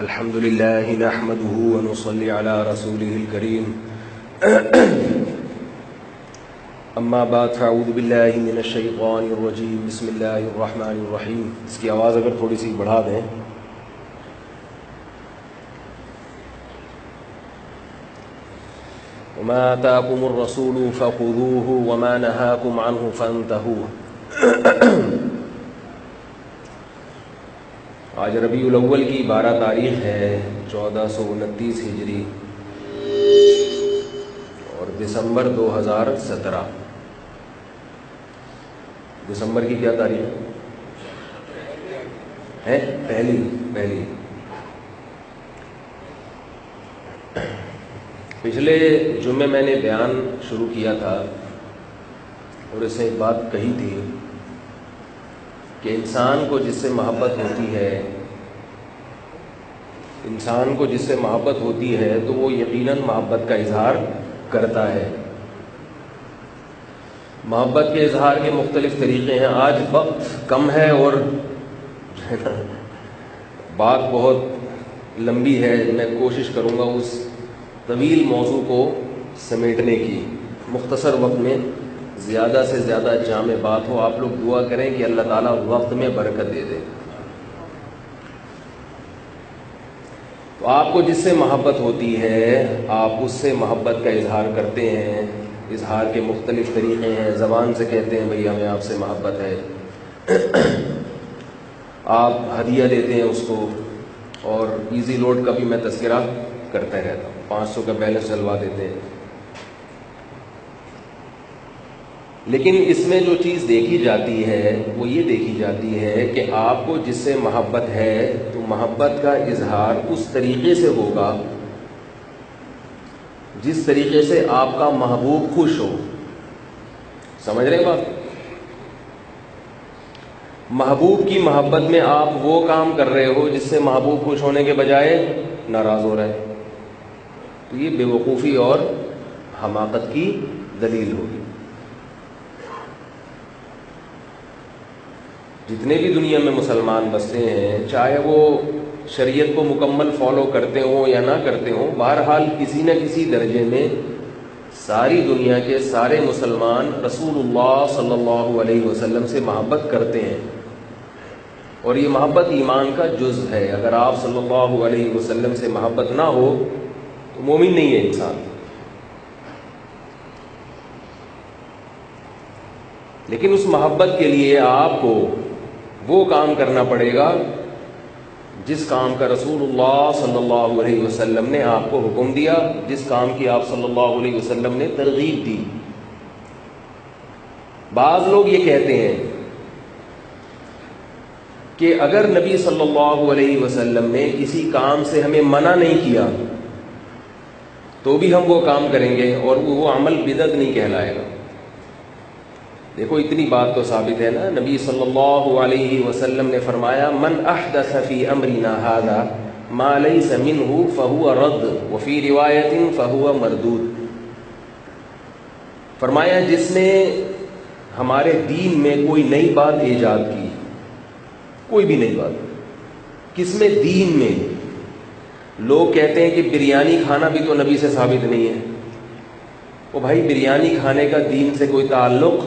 الحمد لله نحمده ونصلي على رسوله الكريم اما بعد فاعوذ بالله من الشیطان الرجیم بسم اللہ الرحمن الرحیم. اس کی آواز اگر تھوڑی سی بڑھا دیں. وما آتاكم الرسول فخذوه وما نهاكم عنه فانتهوا. آج ربیع الاول کی 12 تاریخ ہے 1429 ہجری اور دسمبر 2017. دسمبر کی کیا تاریخ ہے؟ پہلی. پچھلے جمعے میں نے بیان شروع کیا تھا اور اسے ایک بات کہی تھی کہ انسان کو جس سے محبت ہوتی ہے تو وہ یقیناً محبت کا اظہار کرتا ہے. محبت کے اظہار کے مختلف طریقے ہیں. آج وقت کم ہے اور بات بہت لمبی ہے. میں کوشش کروں گا اس طویل موضوع کو سمیٹنے کی. مختصر وقت میں زیادہ سے زیادہ جامع بات ہو. آپ لوگ دعا کریں کہ اللہ تعالیٰ وقت میں برکت دے دے. تو آپ کو جس سے محبت ہوتی ہے آپ اس سے محبت کا اظہار کرتے ہیں. اظہار کے مختلف طریقے ہیں. زبان سے کہتے ہیں بھئی ہمیں آپ سے محبت ہے. آپ ہدیہ دیتے ہیں اس کو. اور ایزی لوڈ کا بھی میں تذکرہ کرتا رہتا ہوں. 500 کا بیلنس ڈلوا دیتے ہیں. لیکن اس میں جو چیز دیکھی جاتی ہے وہ یہ دیکھی جاتی ہے کہ آپ کو جس سے محبت ہے تو محبت کا اظہار اس طریقے سے ہوگا جس طریقے سے آپ کا محبوب خوش ہو. سمجھ رہے ہیں بات؟ محبوب کی محبت میں آپ وہ کام کر رہے ہو جس سے محبوب خوش ہونے کے بجائے ناراض ہو رہا ہے تو یہ بے وقوفی اور حماقت کی دلیل ہوگی. جتنے بھی دنیا میں مسلمان بستے ہیں چاہے وہ شریعت کو مکمل فالو کرتے ہوں یا نہ کرتے ہوں، بہرحال کسی نہ کسی درجے میں ساری دنیا کے سارے مسلمان رسول اللہ صلی اللہ علیہ وسلم سے محبت کرتے ہیں. اور یہ محبت ایمان کا جزء ہے. اگر آپ صلی اللہ علیہ وسلم سے محبت نہ ہو تو مومن نہیں ہے انسان. لیکن اس محبت کے لیے آپ کو وہ کام کرنا پڑے گا جس کام کا رسول اللہ صلی اللہ علیہ وسلم نے آپ کو حکم دیا، جس کام کی آپ صلی اللہ علیہ وسلم نے ترغیب دی. بعض لوگ یہ کہتے ہیں کہ اگر نبی صلی اللہ علیہ وسلم نے کسی کام سے ہمیں منع نہیں کیا تو بھی ہم وہ کام کریں گے اور وہ عمل بدعت نہیں کہلائے گا. دیکھو اتنی بات تو ثابت ہے نا. نبی صلی اللہ علیہ وسلم نے فرمایا من احدث فی امرنا ھذا ما لیس منہ فہو رد وفی روایت فہو مردود. فرمایا جس نے ہمارے دین میں کوئی نئی بات ایجاد کی، کوئی بھی نئی بات. کس میں؟ دین میں. لوگ کہتے ہیں کہ بریانی کھانا بھی تو نبی سے ثابت نہیں ہے. وہ بھائی بریانی کھانے کا دین سے کوئی تعلق؟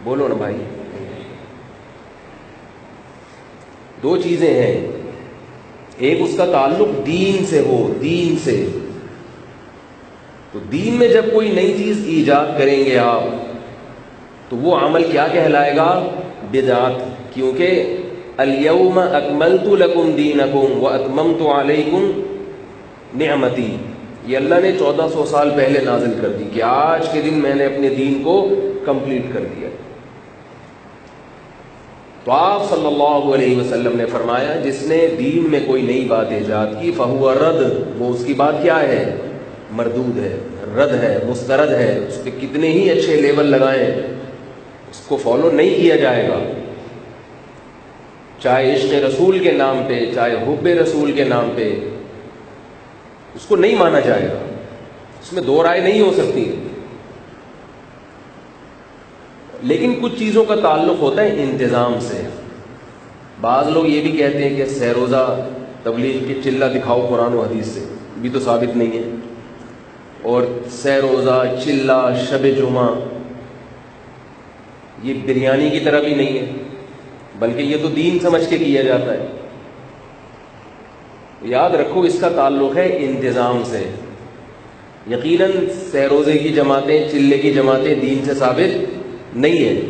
بولو نا بھائی. دو چیزیں ہیں. ایک اس کا تعلق دین سے ہو، دین سے. تو دین میں جب کوئی نئی چیز ایجاد کریں گے آپ تو وہ عمل کیا کہلائے گا؟ بدعت. کیونکہ الیوم اکملت لکم دینکم واتممت علیکم نعمتی، یہ اللہ نے 1400 سال پہلے نازل کر دی کہ آج کے دن میں نے اپنے دین کو کمپلیٹ کر دیا. تو آپ صلی اللہ علیہ وسلم نے فرمایا جس نے دین میں کوئی نئی بات ایجاد کی فہو رد، وہ اس کی بات کیا ہے؟ مردود ہے، رد ہے، مسترد ہے. اس پہ کتنے ہی اچھے لیبل لگائیں اس کو فالو نہیں کیا جائے گا. چاہے عشق رسول کے نام پہ، چاہے حب رسول کے نام پہ، اس کو نہیں مانا جائے گا. اس میں دو رائے نہیں ہو سکتی. لیکن کچھ چیزوں کا تعلق ہوتا ہے انتظام سے. بعض لوگ یہ بھی کہتے ہیں کہ سہ روزہ تبلیغ کے چلہ دکھاؤ قرآن و حدیث سے، بھی تو ثابت نہیں ہے. اور سہ روزہ، چلہ، شب جمعہ، یہ بریانی کی طرح بھی نہیں ہے، بلکہ یہ تو دین سمجھ کے کیا جاتا ہے. یاد رکھو اس کا تعلق ہے انتظام سے. یقیناً سہ روزے کی جماعتیں، چلے کی جماعتیں دین سے ثابت نہیں ہے.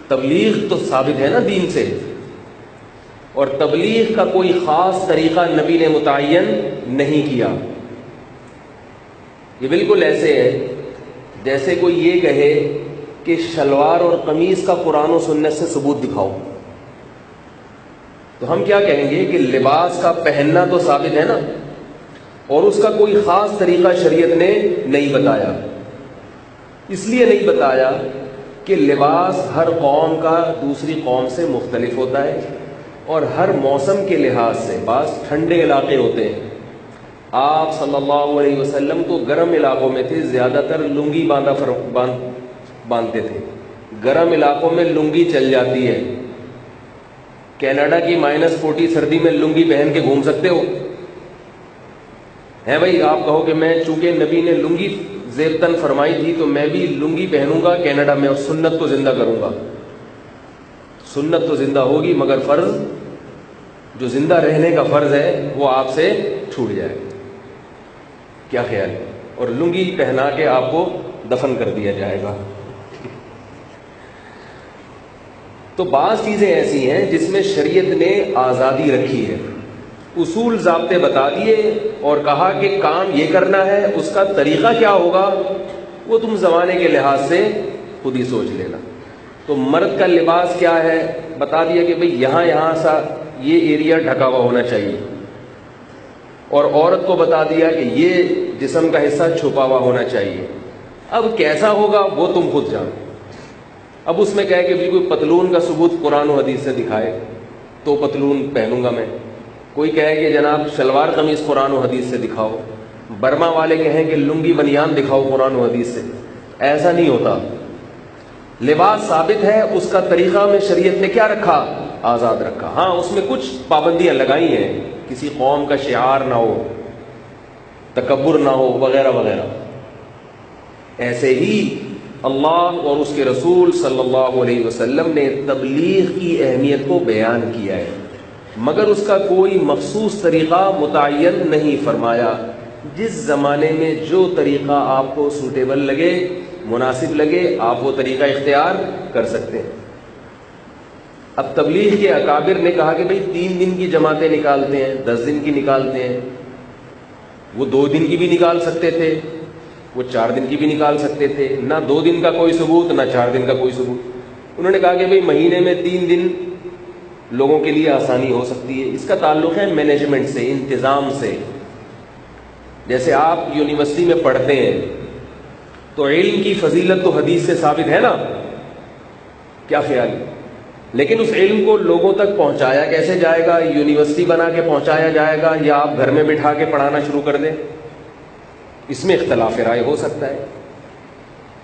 تبلیغ تو ثابت ہے نا دین سے، اور تبلیغ کا کوئی خاص طریقہ نبی نے متعین نہیں کیا. یہ بالکل ایسے ہے جیسے کوئی یہ کہے کہ شلوار اور قمیص کا قرآن و سنت سے ثبوت دکھاؤ، تو ہم کیا کہیں گے کہ لباس کا پہننا تو ثابت ہے نا، اور اس کا کوئی خاص طریقہ شریعت نے نہیں بتایا. اس لیے نہیں بتایا کہ لباس ہر قوم کا دوسری قوم سے مختلف ہوتا ہے، اور ہر موسم کے لحاظ سے. بعض ٹھنڈے علاقے ہوتے ہیں، آپ صلی اللہ علیہ وسلم تو گرم علاقوں میں تھے، زیادہ تر لنگی باندھتے تھے. گرم علاقوں میں لنگی چل جاتی ہے. کینیڈا کی -40 سردی میں لنگی پہن کے گھوم سکتے ہو؟ ہے بھائی، آپ کہو کہ میں چونکہ نبی نے لنگی زیبتن فرمائی تھی تو میں بھی لنگی پہنوں گا کینیڈا میں اور سنت کو زندہ کروں گا. سنت تو زندہ ہوگی مگر فرض، جو زندہ رہنے کا فرض ہے وہ آپ سے چھوٹ جائے. کیا خیال ہے؟ اور لنگی پہنا کے آپ کو دفن کر دیا جائے گا. تو بعض چیزیں ایسی ہیں جس میں شریعت نے آزادی رکھی ہے، اصول ضابطے بتا دیے اور کہا کہ کام یہ کرنا ہے، اس کا طریقہ کیا ہوگا وہ تم زمانے کے لحاظ سے خود ہی سوچ لینا. تو مرد کا لباس کیا ہے بتا دیا کہ بھئی یہاں سا یہ ایریا ڈھکا ہوا ہونا چاہیے، اور عورت کو بتا دیا کہ یہ جسم کا حصہ چھپا ہوا ہونا چاہیے. اب کیسا ہوگا وہ تم خود جانو. اب اس میں کہے کہ بھی کوئی پتلون کا ثبوت قرآن و حدیث سے دکھائے تو پتلون پہنوں گا میں. کوئی کہے کہ جناب شلوار قمیص قرآن و حدیث سے دکھاؤ. برما والے کہیں کہ لنگی بنیان دکھاؤ قرآن و حدیث سے. ایسا نہیں ہوتا. لباس ثابت ہے، اس کا طریقہ میں شریعت نے کیا رکھا؟ آزاد رکھا. ہاں اس میں کچھ پابندیاں لگائی ہیں، کسی قوم کا شعار نہ ہو، تکبر نہ ہو، وغیرہ وغیرہ. ایسے ہی اللہ اور اس کے رسول صلی اللہ علیہ وسلم نے تبلیغ کی اہمیت کو بیان کیا ہے، مگر اس کا کوئی مخصوص طریقہ متعین نہیں فرمایا. جس زمانے میں جو طریقہ آپ کو سوٹیبل لگے، مناسب لگے، آپ وہ طریقہ اختیار کر سکتے ہیں. اب تبلیغ کے اکابر نے کہا کہ بھئی 3 دن کی جماعتیں نکالتے ہیں، 10 دن کی نکالتے ہیں. وہ 2 دن کی بھی نکال سکتے تھے، وہ 4 دن کی بھی نکال سکتے تھے. نہ 2 دن کا کوئی ثبوت، نہ 4 دن کا کوئی ثبوت. انہوں نے کہا کہ بھئی مہینے میں 3 دن لوگوں کے لیے آسانی ہو سکتی ہے. اس کا تعلق ہے مینجمنٹ سے، انتظام سے. جیسے آپ یونیورسٹی میں پڑھتے ہیں تو علم کی فضیلت تو حدیث سے ثابت ہے نا، کیا خیال ہے؟ لیکن اس علم کو لوگوں تک پہنچایا کیسے جائے گا؟ یونیورسٹی بنا کے پہنچایا جائے گا یا آپ گھر میں بٹھا کے پڑھانا شروع کر دیں؟ اس میں اختلاف رائے ہو سکتا ہے،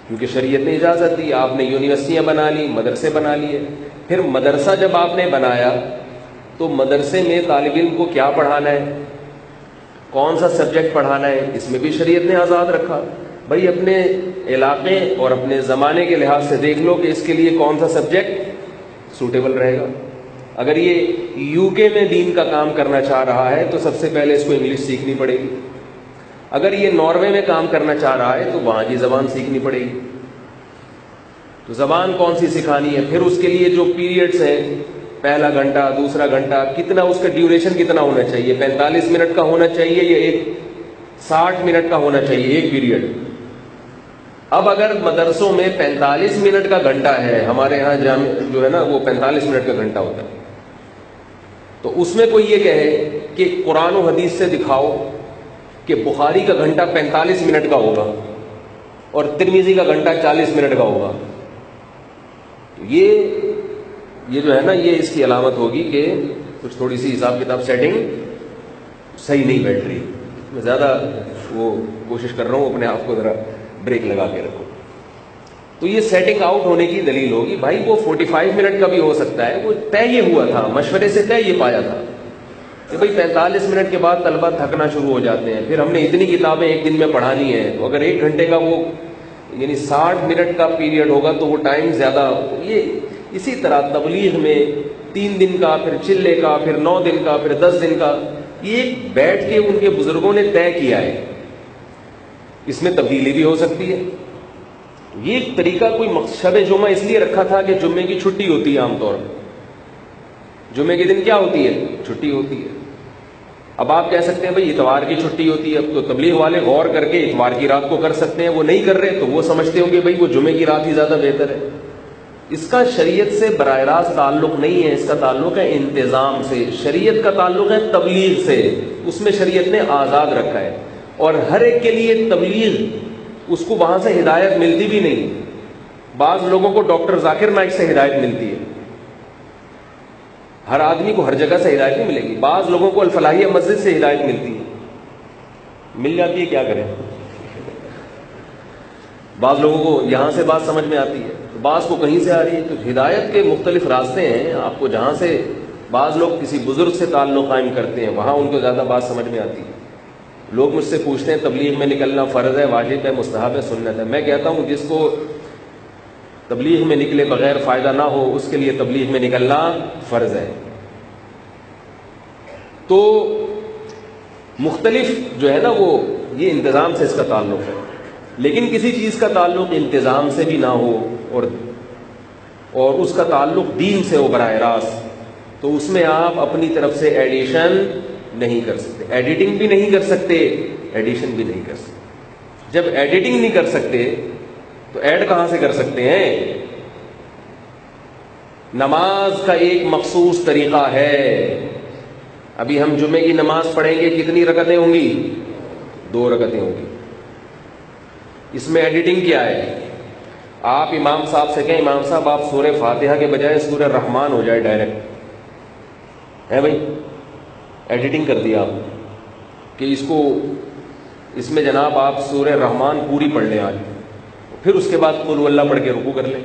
کیونکہ شریعت نے اجازت دی. آپ نے یونیورسٹیاں بنا لی، مدرسے بنا لیے. پھر مدرسہ جب آپ نے بنایا تو مدرسے میں طالب علم کو کیا پڑھانا ہے، کون سا سبجیکٹ پڑھانا ہے، اس میں بھی شریعت نے آزاد رکھا. بھائی اپنے علاقے اور اپنے زمانے کے لحاظ سے دیکھ لو کہ اس کے لیے کون سا سبجیکٹ سوٹیبل رہے گا. اگر یہ یو کے میں دین کا کام کرنا چاہ رہا ہے تو سب سے پہلے اس کو انگلش سیکھنی پڑے گی. اگر یہ ناروے میں کام کرنا چاہ رہا ہے تو وہاں کی زبان سیکھنی پڑے گی. تو زبان کون سی سکھانی ہے، پھر اس کے لیے جو پیریڈز ہیں، پہلا گھنٹہ، دوسرا گھنٹہ، کتنا اس کا ڈیوریشن کتنا ہونا چاہیے، 45 منٹ کا ہونا چاہیے یا 60 منٹ کا ہونا چاہیے ایک پیریڈ. اب اگر مدرسوں میں 45 منٹ کا گھنٹہ ہے، ہمارے ہاں جامع جو ہے نا وہ 45 منٹ کا گھنٹہ ہوتا ہے، تو اس میں کوئی یہ کہے کہ قرآن و حدیث سے دکھاؤ کہ بخاری کا گھنٹہ 45 منٹ کا ہوگا اور ترمذی کا گھنٹہ 40 منٹ کا ہوگا، تو یہ جو ہے نا یہ اس کی علامت ہوگی کہ کچھ تھوڑی سی حساب کتاب سیٹنگ صحیح نہیں بیٹھ رہی. میں زیادہ وہ کوشش کر رہا ہوں اپنے آپ کو ذرا بریک لگا کے رکھو. تو یہ سیٹنگ آؤٹ ہونے کی دلیل ہوگی. بھائی وہ 45 منٹ کا بھی ہو سکتا ہے, وہ طے یہ ہوا تھا, مشورے سے طے یہ پایا تھا کہ بھائی 45 منٹ کے بعد طلبہ تھکنا شروع ہو جاتے ہیں, پھر ہم نے اتنی کتابیں ایک دن میں پڑھانی ہے, تو اگر 1 گھنٹے کا وہ یعنی 60 منٹ کا پیریڈ ہوگا تو وہ ٹائم زیادہ. یہ اسی طرح تبلیغ میں 3 دن کا, پھر چلے کا, پھر 9 دن کا, پھر 10 دن کا, یہ بیٹھ کے ان کے بزرگوں نے طے کیا ہے. اس میں تبدیلی بھی ہو سکتی ہے. یہ ایک طریقہ کوئی شب جمعہ اس لیے رکھا تھا کہ جمعے کی چھٹی ہوتی ہے, عام طور پر جمعے کے دن کیا ہوتی ہے, چھٹی ہوتی ہے. اب آپ کہہ سکتے ہیں بھائی اتوار کی چھٹی ہوتی ہے, اب تو تبلیغ والے غور کر کے اتوار کی رات کو کر سکتے ہیں, وہ نہیں کر رہے تو وہ سمجھتے ہوں گے بھائی وہ جمعے کی رات ہی زیادہ بہتر ہے. اس کا شریعت سے براہ راست تعلق نہیں ہے, اس کا تعلق ہے انتظام سے. شریعت کا تعلق ہے تبلیغ سے, اس میں شریعت نے آزاد رکھا ہے. اور ہر ایک کے لیے تبلیغ, اس کو وہاں سے ہدایت ملتی بھی نہیں. بعض لوگوں کو ڈاکٹر ذاکر نائک سے ہدایت ملتی ہے, ہر آدمی کو ہر جگہ سے ہدایت نہیں ملے گی. بعض لوگوں کو الفلاحیہ مسجد سے ہدایت ملتی ہے, مل جاتی ہے, کیا کریں. بعض لوگوں کو یہاں سے بات سمجھ میں آتی ہے, بعض کو کہیں سے آ رہی ہے. تو ہدایت کے مختلف راستے ہیں. آپ کو جہاں سے بعض لوگ کسی بزرگ سے تعلق قائم کرتے ہیں وہاں ان کو زیادہ بات سمجھ میں آتی ہے. لوگ مجھ سے پوچھتے ہیں تبلیغ میں نکلنا فرض ہے, واجب ہے, مستحب ہے, سنت ہے. میں کہتا ہوں جس کو تبلیغ میں نکلے بغیر فائدہ نہ ہو اس کے لیے تبلیغ میں نکلنا فرض ہے. تو مختلف جو ہے نا وہ یہ انتظام سے اس کا تعلق ہے. لیکن کسی چیز کا تعلق انتظام سے بھی نہ ہو اور اس کا تعلق دین سے ہو براہ راست, تو اس میں آپ اپنی طرف سے ایڈیشن نہیں کر سکتے. ایڈیٹنگ بھی نہیں کر سکتے, ایڈیشن بھی نہیں کر سکتے. جب ایڈیٹنگ نہیں کر سکتے تو ایڈ کہاں سے کر سکتے ہیں. نماز کا ایک مخصوص طریقہ ہے. ابھی ہم جمعے کی نماز پڑھیں گے, کتنی رکعتیں ہوں گی, 2 رکعتیں ہوں گی. اس میں ایڈیٹنگ کیا ہے. آپ امام صاحب سے کہیں امام صاحب آپ سورہ فاتحہ کے بجائے سورہ رحمان ہو جائے ڈائریکٹ, ہے بھائی, ایڈیٹنگ کر دیا آپ کہ اس میں جناب آپ سورہ رحمان پوری پڑھ لیں آج, پھر اس کے بعد قل ہو اللہ پڑھ کے رکوع کر لیں.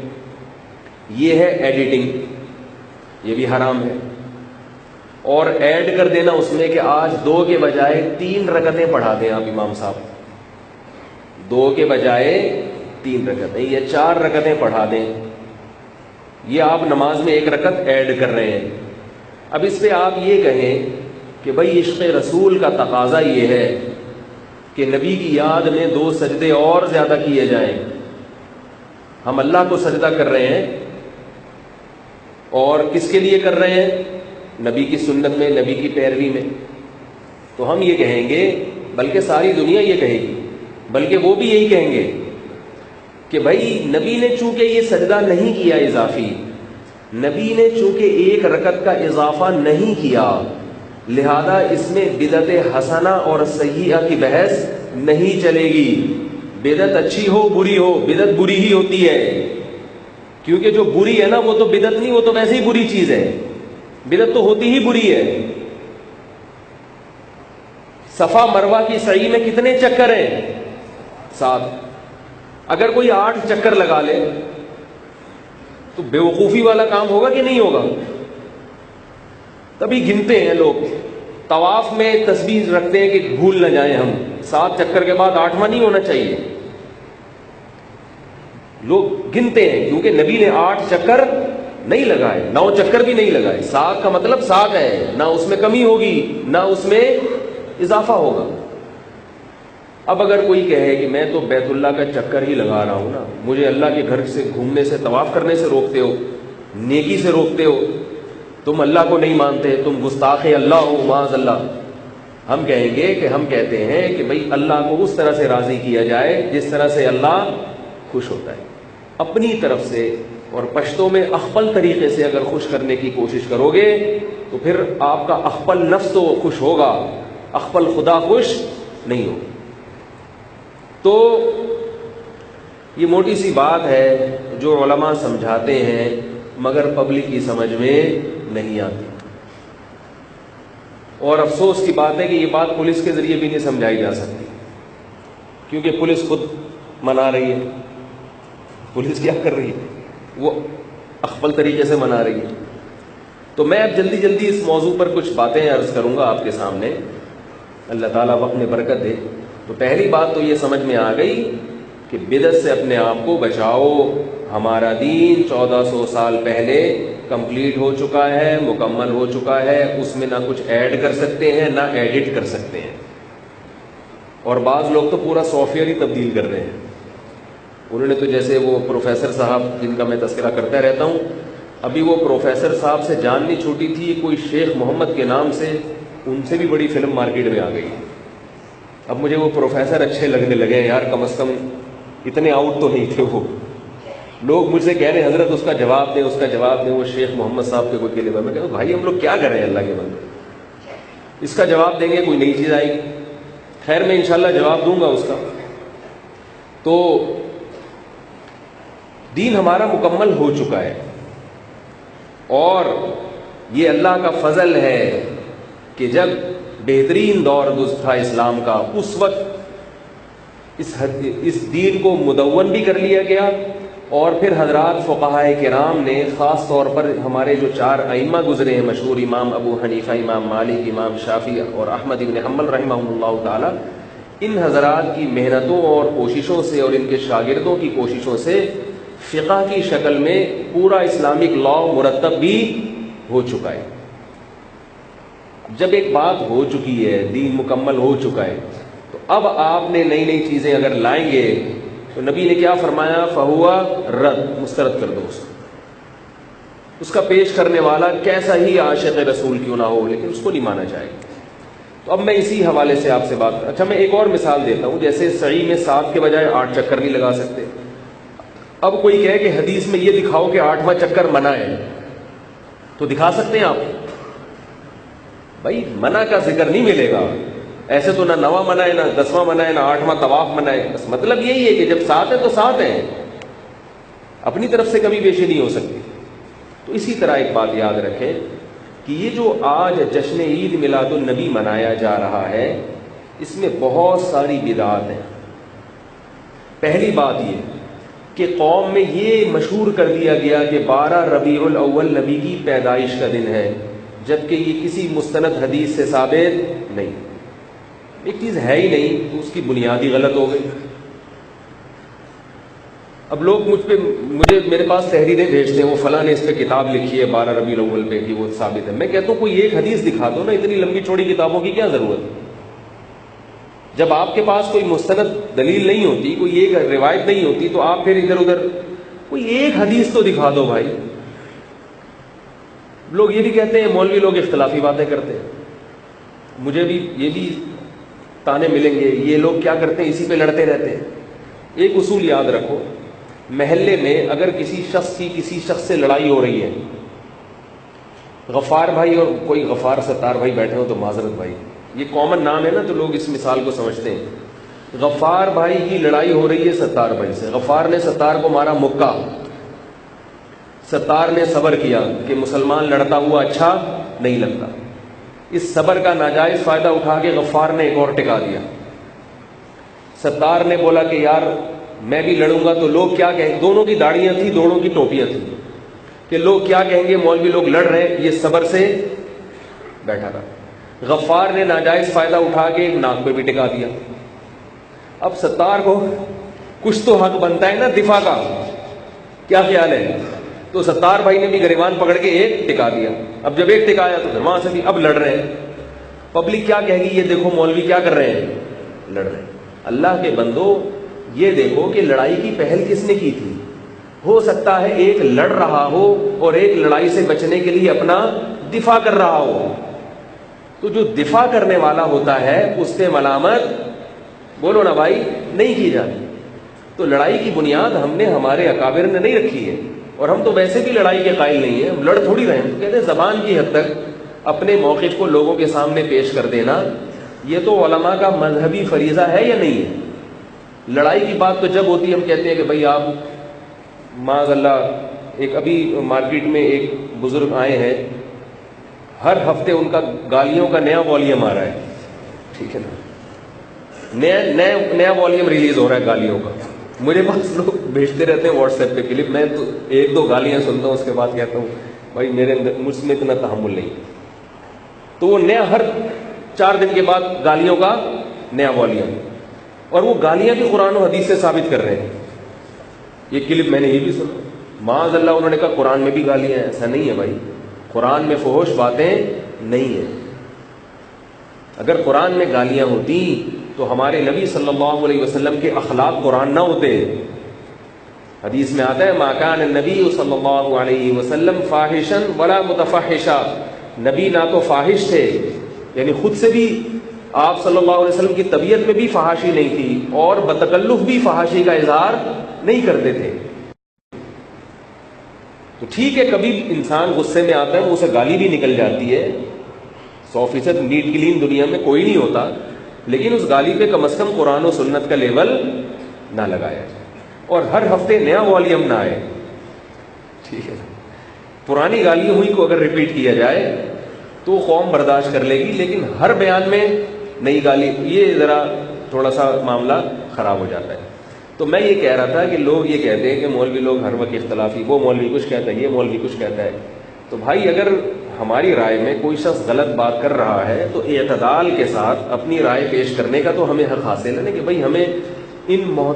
یہ ہے ایڈیٹنگ, یہ بھی حرام ہے. اور ایڈ کر دینا اس میں کہ آج 2 کے بجائے 3 رکعتیں پڑھا دیں آپ امام صاحب, 2 کے بجائے 3 رکعتیں یا 4 رکعتیں پڑھا دیں. یہ آپ نماز میں 1 رکعت ایڈ کر رہے ہیں. اب اس پہ آپ یہ کہیں کہ بھائی عشق رسول کا تقاضا یہ ہے کہ نبی کی یاد میں 2 سجدے اور زیادہ کیے جائیں. ہم اللہ کو سجدہ کر رہے ہیں اور کس کے لیے کر رہے ہیں, نبی کی سنت میں, نبی کی پیروی میں. تو ہم یہ کہیں گے, بلکہ ساری دنیا یہ کہے گی, بلکہ وہ بھی یہی کہیں گے کہ بھائی نبی نے چونکہ یہ سجدہ نہیں کیا اضافی, نبی نے چونکہ 1 رکعت کا اضافہ نہیں کیا, لہذا اس میں بدعت حسنہ اور سیئہ کی بحث نہیں چلے گی. بدعت اچھی ہو بری ہو, بدعت بری ہی ہوتی ہے, کیونکہ جو بری ہے نا وہ تو بدعت نہیں, وہ تو ویسے ہی بری چیز ہے. بدعت تو ہوتی ہی بری ہے. صفا مروہ کی سعی میں کتنے چکر ہیں, 7. اگر کوئی 8 چکر لگا لے تو بیوقوفی والا کام ہوگا کہ نہیں ہوگا. تبھی گنتے ہیں لوگ, طواف میں تسبیح رکھتے ہیں کہ بھول نہ جائیں ہم, 7 چکر کے بعد 8واں نہیں ہونا چاہیے. لوگ گنتے ہیں کیونکہ نبی نے 8 چکر نہیں لگائے, 9 چکر بھی نہیں لگائے. 7 کا مطلب 7 ہے, نہ اس میں کمی ہوگی نہ اس میں اضافہ ہوگا. اب اگر کوئی کہے کہ میں تو بیت اللہ کا چکر ہی لگا رہا ہوں نا, مجھے اللہ کے گھر سے گھومنے سے, طواف کرنے سے روکتے ہو, نیکی سے روکتے ہو, تم اللہ کو نہیں مانتے, تم گستاخ اللہ ہو معاذ اللہ. ہم کہیں گے کہ ہم کہتے ہیں کہ بھئی اللہ کو اس طرح سے راضی کیا جائے جس طرح سے اللہ خوش ہوتا ہے. اپنی طرف سے اور پشتوں میں اخپل طریقے سے اگر خوش کرنے کی کوشش کرو گے تو پھر آپ کا اخپل نفس تو خوش ہوگا, اخپل خدا خوش نہیں ہوگا. تو یہ موٹی سی بات ہے جو علماء سمجھاتے ہیں مگر پبلک کی سمجھ میں نہیں آتی. اور افسوس کی بات ہے کہ یہ بات پولیس کے ذریعے بھی نہیں سمجھائی جا سکتی, کیونکہ پولیس خود منا رہی ہے. پولیس کیا کر رہی ہے؟ وہ اخفل طریقے سے منا رہی ہے. تو میں اب جلدی جلدی اس موضوع پر کچھ باتیں عرض کروں گا آپ کے سامنے، اللہ تعالیٰ وقت میں برکت دے. تو پہلی بات تو یہ سمجھ میں آ گئی کہ بدعت سے اپنے آپ کو بچاؤ. ہمارا دین 1400 سال پہلے کمپلیٹ ہو چکا ہے، مکمل ہو چکا ہے، اس میں نہ کچھ ایڈ کر سکتے ہیں نہ ایڈٹ کر سکتے ہیں. اور بعض لوگ تو پورا سافٹ ویئر ہی تبدیل کر رہے ہیں. انہوں نے تو جیسے وہ پروفیسر صاحب جن کا میں تذکرہ کرتا رہتا ہوں، ابھی وہ پروفیسر صاحب سے جان نہیں چھوٹی تھی، کوئی شیخ محمد کے نام سے، ان سے بھی بڑی فلم مارکیٹ میں آ گئی. اب مجھے وہ پروفیسر اچھے لگنے لگے ہیں یار، کم از کم اتنے آؤٹ تو نہیں تھے وہ. لوگ مجھ سے کہہ رہے ہیں حضرت اس کا جواب دیں، اس کا جواب دیں، وہ شیخ محمد صاحب کے کوئی کے لیے. میں کہتا ہوں بھائی ہم لوگ کیا کر رہے ہیں اللہ کے بندے، اس کا جواب دیں گے کوئی نئی چیز آئے گی. خیر میں انشاءاللہ جواب دوں گا اس کا. تو دین ہمارا مکمل ہو چکا ہے، اور یہ اللہ کا فضل ہے کہ جب بہترین دور تھا اسلام کا، اس وقت اس دین کو مدون بھی کر لیا گیا. اور پھر حضرات فقہائے کرام نے خاص طور پر ہمارے جو 4 ائمہ گزرے ہیں مشہور، امام ابو حنیفہ، امام مالک، امام شافعی اور احمد بن حنبل رحمہم اللہ تعالی، ان حضرات کی محنتوں اور کوششوں سے اور ان کے شاگردوں کی کوششوں سے فقہ کی شکل میں پورا اسلامک لا مرتب بھی ہو چکا ہے. جب ایک بات ہو چکی ہے، دین مکمل ہو چکا ہے، تو اب آپ نے نئی نئی چیزیں اگر لائیں گے تو نبی نے کیا فرمایا؟ فہوا رد، مسترد کر دو اس کا پیش کرنے والا کیسا ہی عاشق رسول کیوں نہ ہو، لیکن اس کو نہیں مانا جائے گا. تو اب میں اسی حوالے سے آپ سے بات اچھا میں ایک اور مثال دیتا ہوں. جیسے سعی میں 7 کے بجائے 8 چکر نہیں لگا سکتے. اب کوئی کہے کہ حدیث میں یہ دکھاؤ کہ 8واں چکر منع ہے، تو دکھا سکتے ہیں آپ؟ بھائی منع کا ذکر نہیں ملے گا. ایسے تو نہ 9واں منع ہے، نہ 10واں منع ہے، نہ 8واں طواف منع ہے. بس مطلب یہی ہے کہ جب 7 ہے تو 7 ہے، اپنی طرف سے کمی بیشی نہیں ہو سکتی. تو اسی طرح ایک بات یاد رکھیں کہ یہ جو آج جشن عید میلاد النبی منایا جا رہا ہے، اس میں بہت ساری بدعات ہیں. پہلی بات یہ کہ قوم میں یہ مشہور کر دیا گیا کہ 12 ربیع الاول نبی کی پیدائش کا دن ہے، جبکہ یہ کسی مستند حدیث سے ثابت نہیں. ایک چیز ہے ہی نہیں تو اس کی بنیاد ہی غلط ہو گئی. اب لوگ میرے پاس تحریریں بھیجتے ہیں، وہ فلاں نے اس پہ کتاب لکھی ہے 12 ربیع الاول پہ کہ وہ ثابت ہے. میں کہتا ہوں کوئی ایک حدیث دکھا دو نا، اتنی لمبی چوڑی کتابوں کی کیا ضرورت ہے؟ جب آپ کے پاس کوئی مستند دلیل نہیں ہوتی، کوئی ایک روایت نہیں ہوتی، تو آپ پھر ادھر ادھر کوئی ایک حدیث تو دکھا دو بھائی. لوگ یہ بھی کہتے ہیں مولوی لوگ اختلافی باتیں کرتے ہیں. مجھے بھی یہ بھی تانے ملیں گے، یہ لوگ کیا کرتے ہیں، اسی پہ لڑتے رہتے ہیں. ایک اصول یاد رکھو، محلے میں اگر کسی شخص سے لڑائی ہو رہی ہے، غفار بھائی اور کوئی غفار ستار بھائی بیٹھے ہو تو معذرت بھائی، یہ کامن نام ہے نا تو لوگ اس مثال کو سمجھتے ہیں. غفار بھائی کی لڑائی ہو رہی ہے ستار بھائی سے، غفار نے ستار کو مارا مکہ، ستار نے صبر کیا کہ مسلمان لڑتا ہوا اچھا نہیں لگتا. اس صبر کا ناجائز فائدہ اٹھا کے غفار نے ایک اور ٹکا دیا. ستار نے بولا کہ یار میں بھی لڑوں گا تو لوگ کیا کہیں، دونوں کی داڑیاں تھیں، دونوں کی ٹوپیاں تھیں، کہ لوگ کیا کہیں گے، مولوی لوگ لڑ رہے ہیں، یہ صبر سے بیٹھا رہا. غفار نے ناجائز فائدہ اٹھا کے ناک پہ بھی ٹکا دیا. اب ستار کو کچھ تو حق بنتا ہے نا دفاع کا، کیا خیال ہے؟ تو ستار بھائی نے بھی گریبان پکڑ کے ایک ٹکا دیا. اب جب ایک ٹکایا تو وہاں سے بھی اب لڑ رہے ہیں. پبلک کیا کہے گی، یہ دیکھو مولوی کیا کر رہے ہیں، لڑ رہے ہیں. اللہ کے بندو یہ دیکھو کہ لڑائی کی پہل کس نے کی تھی. ہو سکتا ہے ایک لڑ رہا ہو اور ایک لڑائی سے بچنے کے لیے اپنا دفاع کر رہا ہو، تو جو دفاع کرنے والا ہوتا ہے اس پہ ملامت بولو نا بھائی نہیں کی جاتی. تو لڑائی کی بنیاد ہم نے ہمارے اکابر نے نہیں رکھی ہے، اور ہم تو ویسے بھی لڑائی کے قائل نہیں ہیں، ہم لڑ تھوڑی رہے ہیں. تو کہتے ہیں زبان کی حد تک اپنے موقف کو لوگوں کے سامنے پیش کر دینا یہ تو علماء کا مذہبی فریضہ ہے یا نہیں ہے. لڑائی کی بات تو جب ہوتی ہے ہم کہتے ہیں کہ بھئی آپ معاذ اللہ. ایک ابھی مارکیٹ میں ایک بزرگ آئے ہیں، ہر ہفتے ان کا گالیوں کا نیا والیوم آ رہا ہے، ٹھیک ہے نا، نیا والیوم ریلیز ہو رہا ہے گالیوں کا. مجھے پاس لوگ بھیجتے رہتے ہیں واٹس ایپ پہ کلپ. میں تو ایک دو گالیاں سنتا ہوں, اس کے بعد کہتا ہوں بھائی میرے اندر مجھ میں اتنا تحمل نہیں. تو وہ نیا ہر 4 دن کے بعد گالیوں کا نیا والیوم, اور وہ گالیاں بھی قرآن و حدیث سے ثابت کر رہے ہیں. یہ کلپ میں نے یہ بھی سنا, معاذ اللہ انہوں نے کہا قرآن میں بھی گالیاں ہیں. ایسا نہیں ہے بھائی, قرآن میں فحش باتیں نہیں ہیں. اگر قرآن میں گالیاں ہوتی تو ہمارے نبی صلی اللہ علیہ وسلم کے اخلاق قرآن نہ ہوتے. حدیث میں آتا ہے ما کان النبی صلی اللہ علیہ وسلم فاحشا ولا متفحشا, نبی نہ تو فاحش تھے, یعنی خود سے بھی آپ صلی اللہ علیہ وسلم کی طبیعت میں بھی فحاشی نہیں تھی, اور بتکلف بھی فحاشی کا اظہار نہیں کرتے تھے. تو ٹھیک ہے کبھی انسان غصے میں آتا ہے, منہ سے گالی بھی نکل جاتی ہے, 100% نیٹ کلین دنیا میں کوئی نہیں ہوتا, لیکن اس گالی پہ کم از کم قرآن و سنت کا لیول نہ لگایا جائے, اور ہر ہفتے نیا والیوم نہ آئے. ٹھیک ہے, پرانی گالی ہوئی کو اگر ریپیٹ کیا جائے تو قوم برداشت کر لے گی, لیکن ہر بیان میں نئی گالی, یہ ذرا تھوڑا سا معاملہ خراب ہو جاتا ہے. تو میں یہ کہہ رہا تھا کہ لوگ یہ کہتے ہیں کہ مولوی لوگ ہر وقت اختلافی, وہ مولوی کچھ کہتا ہے, یہ مولوی کچھ کہتا ہے. تو بھائی اگر ہماری رائے میں کوئی شخص غلط بات کر رہا ہے تو اعتدال کے ساتھ اپنی رائے پیش کرنے کا تو ہمیں حق حاصل ہے نا, کہ بھائی ہمیں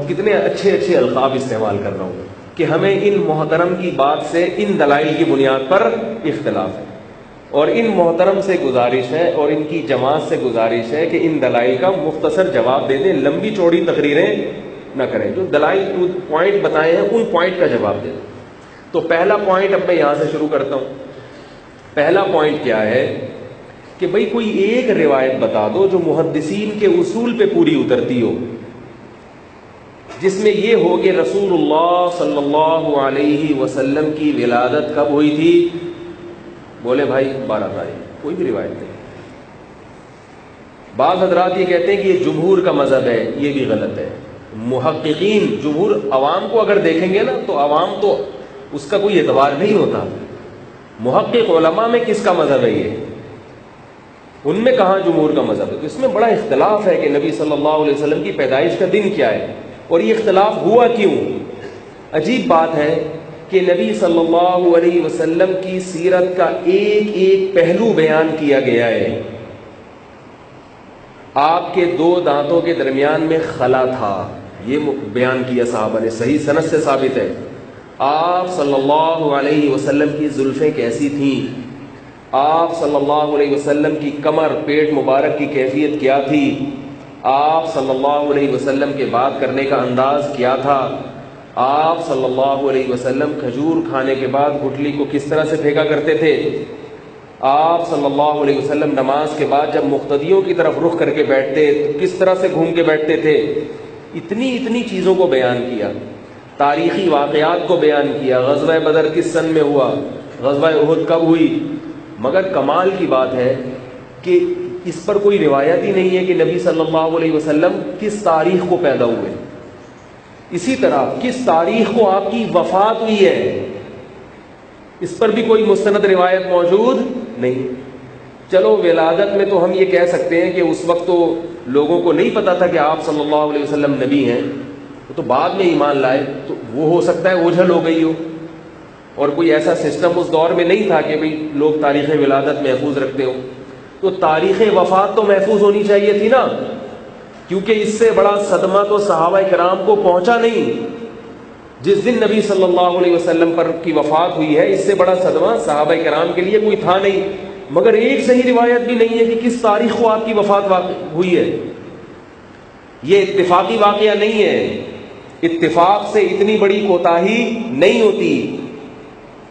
کتنے اچھے اچھے القاب استعمال کر رہا ہوں کہ ہمیں ان محترم کی بات سے ان دلائل کی بنیاد پر اختلاف ہے, اور ان محترم سے گزارش ہے اور ان کی جماعت سے گزارش ہے کہ ان دلائل کا مختصر جواب دے دیں, لمبی چوڑی تقریریں نہ کریں, جو دلائل پوائنٹ بتائے ہیں ان پوائنٹ کا جواب دیں. تو پہلا پوائنٹ اب میں یہاں سے شروع کرتا ہوں. پہلا پوائنٹ کیا ہے کہ بھئی کوئی ایک روایت بتا دو جو محدثین کے اصول پہ پوری اترتی ہو, جس میں یہ ہو کہ رسول اللہ صلی اللہ علیہ وسلم کی ولادت کب ہوئی تھی. بولے بھائی 12 تاریخ, کوئی بھی روایت نہیں. بعض حضرات یہ کہتے ہیں کہ یہ جمہور کا مذہب ہے, یہ بھی غلط ہے. محققین جمہور عوام کو اگر دیکھیں گے نا تو عوام تو اس کا کوئی اعتبار نہیں ہوتا. محقق علماء میں کس کا مذہب ہے, یہ ان میں کہاں جمہور کا مذہب ہے. تو اس میں بڑا اختلاف ہے کہ نبی صلی اللہ علیہ وسلم کی پیدائش کا دن کیا ہے, اور یہ اختلاف ہوا کیوں. عجیب بات ہے کہ نبی صلی اللہ علیہ وسلم کی سیرت کا ایک ایک پہلو بیان کیا گیا ہے. آپ کے 2 دانتوں کے درمیان میں خلا تھا, یہ بیان کیا صحابہ نے, صحیح سند سے ثابت ہے. آپ صلی اللہ علیہ وسلم کی زلفیں کیسی تھیں, آپ صلی اللہ علیہ وسلم کی کمر پیٹ مبارک کی کیفیت کیا تھی, آپ صلی اللہ علیہ وسلم کے بات کرنے کا انداز کیا تھا, آپ صلی اللہ علیہ وسلم کھجور کھانے کے بعد گٹلی کو کس طرح سے پھینکا کرتے تھے, آپ صلی اللہ علیہ وسلم نماز کے بعد جب مقتدیوں کی طرف رخ کر کے بیٹھتے تو کس طرح سے گھوم کے بیٹھتے تھے. اتنی چیزوں کو بیان کیا, تاریخی واقعات کو بیان کیا. غزوہ بدر کس سن میں ہوا, غزوہ احد کب ہوئی. مگر کمال کی بات ہے کہ اس پر کوئی روایت ہی نہیں ہے کہ نبی صلی اللہ علیہ وسلم کس تاریخ کو پیدا ہوئے. اسی طرح کس تاریخ کو آپ کی وفات ہوئی ہے, اس پر بھی کوئی مستند روایت موجود نہیں. چلو ولادت میں تو ہم یہ کہہ سکتے ہیں کہ اس وقت تو لوگوں کو نہیں پتا تھا کہ آپ صلی اللہ علیہ وسلم نبی ہیں, تو بعد میں ایمان لائے, تو وہ ہو سکتا ہے اوجھل ہو گئی ہو, اور کوئی ایسا سسٹم اس دور میں نہیں تھا کہ بھئی لوگ تاریخ ولادت محفوظ رکھتے ہو. تو تاریخ وفات تو محفوظ ہونی چاہیے تھی نا, کیونکہ اس سے بڑا صدمہ تو صحابہ کرام کو پہنچا نہیں. جس دن نبی صلی اللہ علیہ وسلم پر کی وفات ہوئی ہے, اس سے بڑا صدمہ صحابہ کرام کے لیے کوئی تھا نہیں. مگر ایک صحیح روایت بھی نہیں ہے کہ کس تاریخ کو آپ کی وفات ہوئی ہے. یہ اتفاقی واقعہ نہیں ہے, اتفاق سے اتنی بڑی کوتاہی نہیں ہوتی.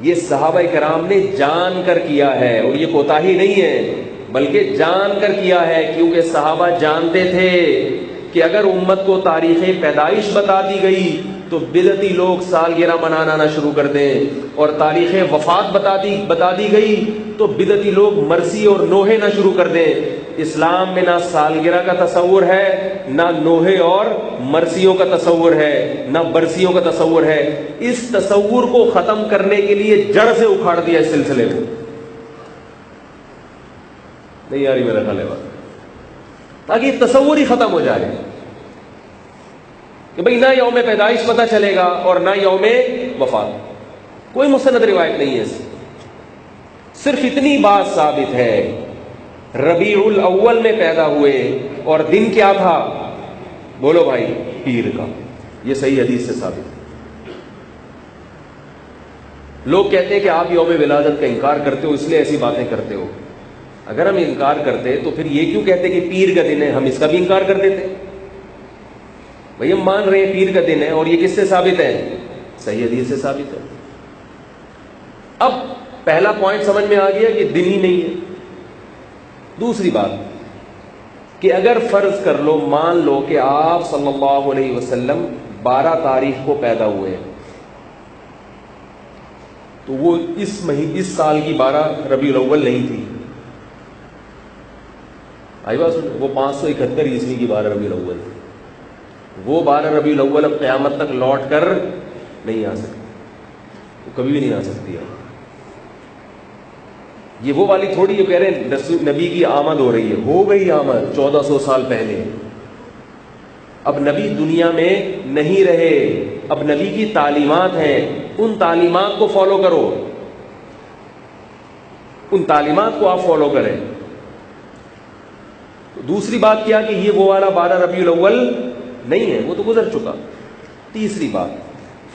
یہ صحابہ کرام نے جان کر کیا ہے, اور یہ کوتاہی نہیں ہے بلکہ جان کر کیا ہے, کیونکہ صحابہ جانتے تھے کہ اگر امت کو تاریخ پیدائش بتا دی گئی تو بدعتی لوگ سالگرہ منانا نہ شروع کر دیں, اور تاریخ وفات بتا دی گئی تو بدعتی لوگ مرسی اور نوحے نہ شروع کر دیں. اسلام میں نہ سالگرہ کا تصور ہے, نہ نوحے اور مرسیوں کا تصور ہے, نہ برسیوں کا تصور ہے. اس تصور کو ختم کرنے کے لیے جڑ سے اکھاڑ دیا اس سلسلے کو. نہیں آ رہی میرا خیال ہے بات, تاکہ تصور ہی ختم ہو جائے. کہ بھئی نہ یوم پیدائش پتہ چلے گا اور نہ یوم وفات. کوئی مستند روایت نہیں ہے اس. صرف اتنی بات ثابت ہے ربیع الاول میں پیدا ہوئے اور دن کیا تھا؟ بولو بھائی، پیر کا. یہ صحیح حدیث سے ثابت ہے. لوگ کہتے ہیں کہ آپ یوم ولادت کا انکار کرتے ہو اس لیے ایسی باتیں کرتے ہو. اگر ہم انکار کرتے تو پھر یہ کیوں کہتے کہ پیر کا دن ہے؟ ہم اس کا بھی انکار کر دیتے. بھئی ہم مان رہے ہیں پیر کا دن ہے، اور یہ کس سے ثابت ہے؟ صحیح حدیث سے ثابت ہے. اب پہلا پوائنٹ سمجھ میں آ گیا کہ دن ہی نہیں ہے. دوسری بات کہ اگر فرض کر لو، مان لو کہ آپ صلی اللہ علیہ وسلم 12 تاریخ کو پیدا ہوئے، تو وہ اس سال کی 12 ربیع الاول نہیں تھی. آئی بات سن، وہ 571 عیسوی کی 12 ربیع الاول تھی. وہ 12 ربیع الاول اب قیامت تک لوٹ کر نہیں آ سکتی، وہ کبھی بھی نہیں آ سکتی. یہ وہ والی تھوڑی یہ کہہ رہے ہیں نبی کی آمد ہو رہی ہے. ہو گئی آمد 1400 سال پہلے. اب نبی دنیا میں نہیں رہے، اب نبی کی تعلیمات ہیں، ان تعلیمات کو فالو کرو، ان تعلیمات کو آپ فالو کریں. دوسری بات کیا کہ یہ وہ والا 12 ربیع الاول نہیں ہے، وہ تو گزر چکا. تیسری بات،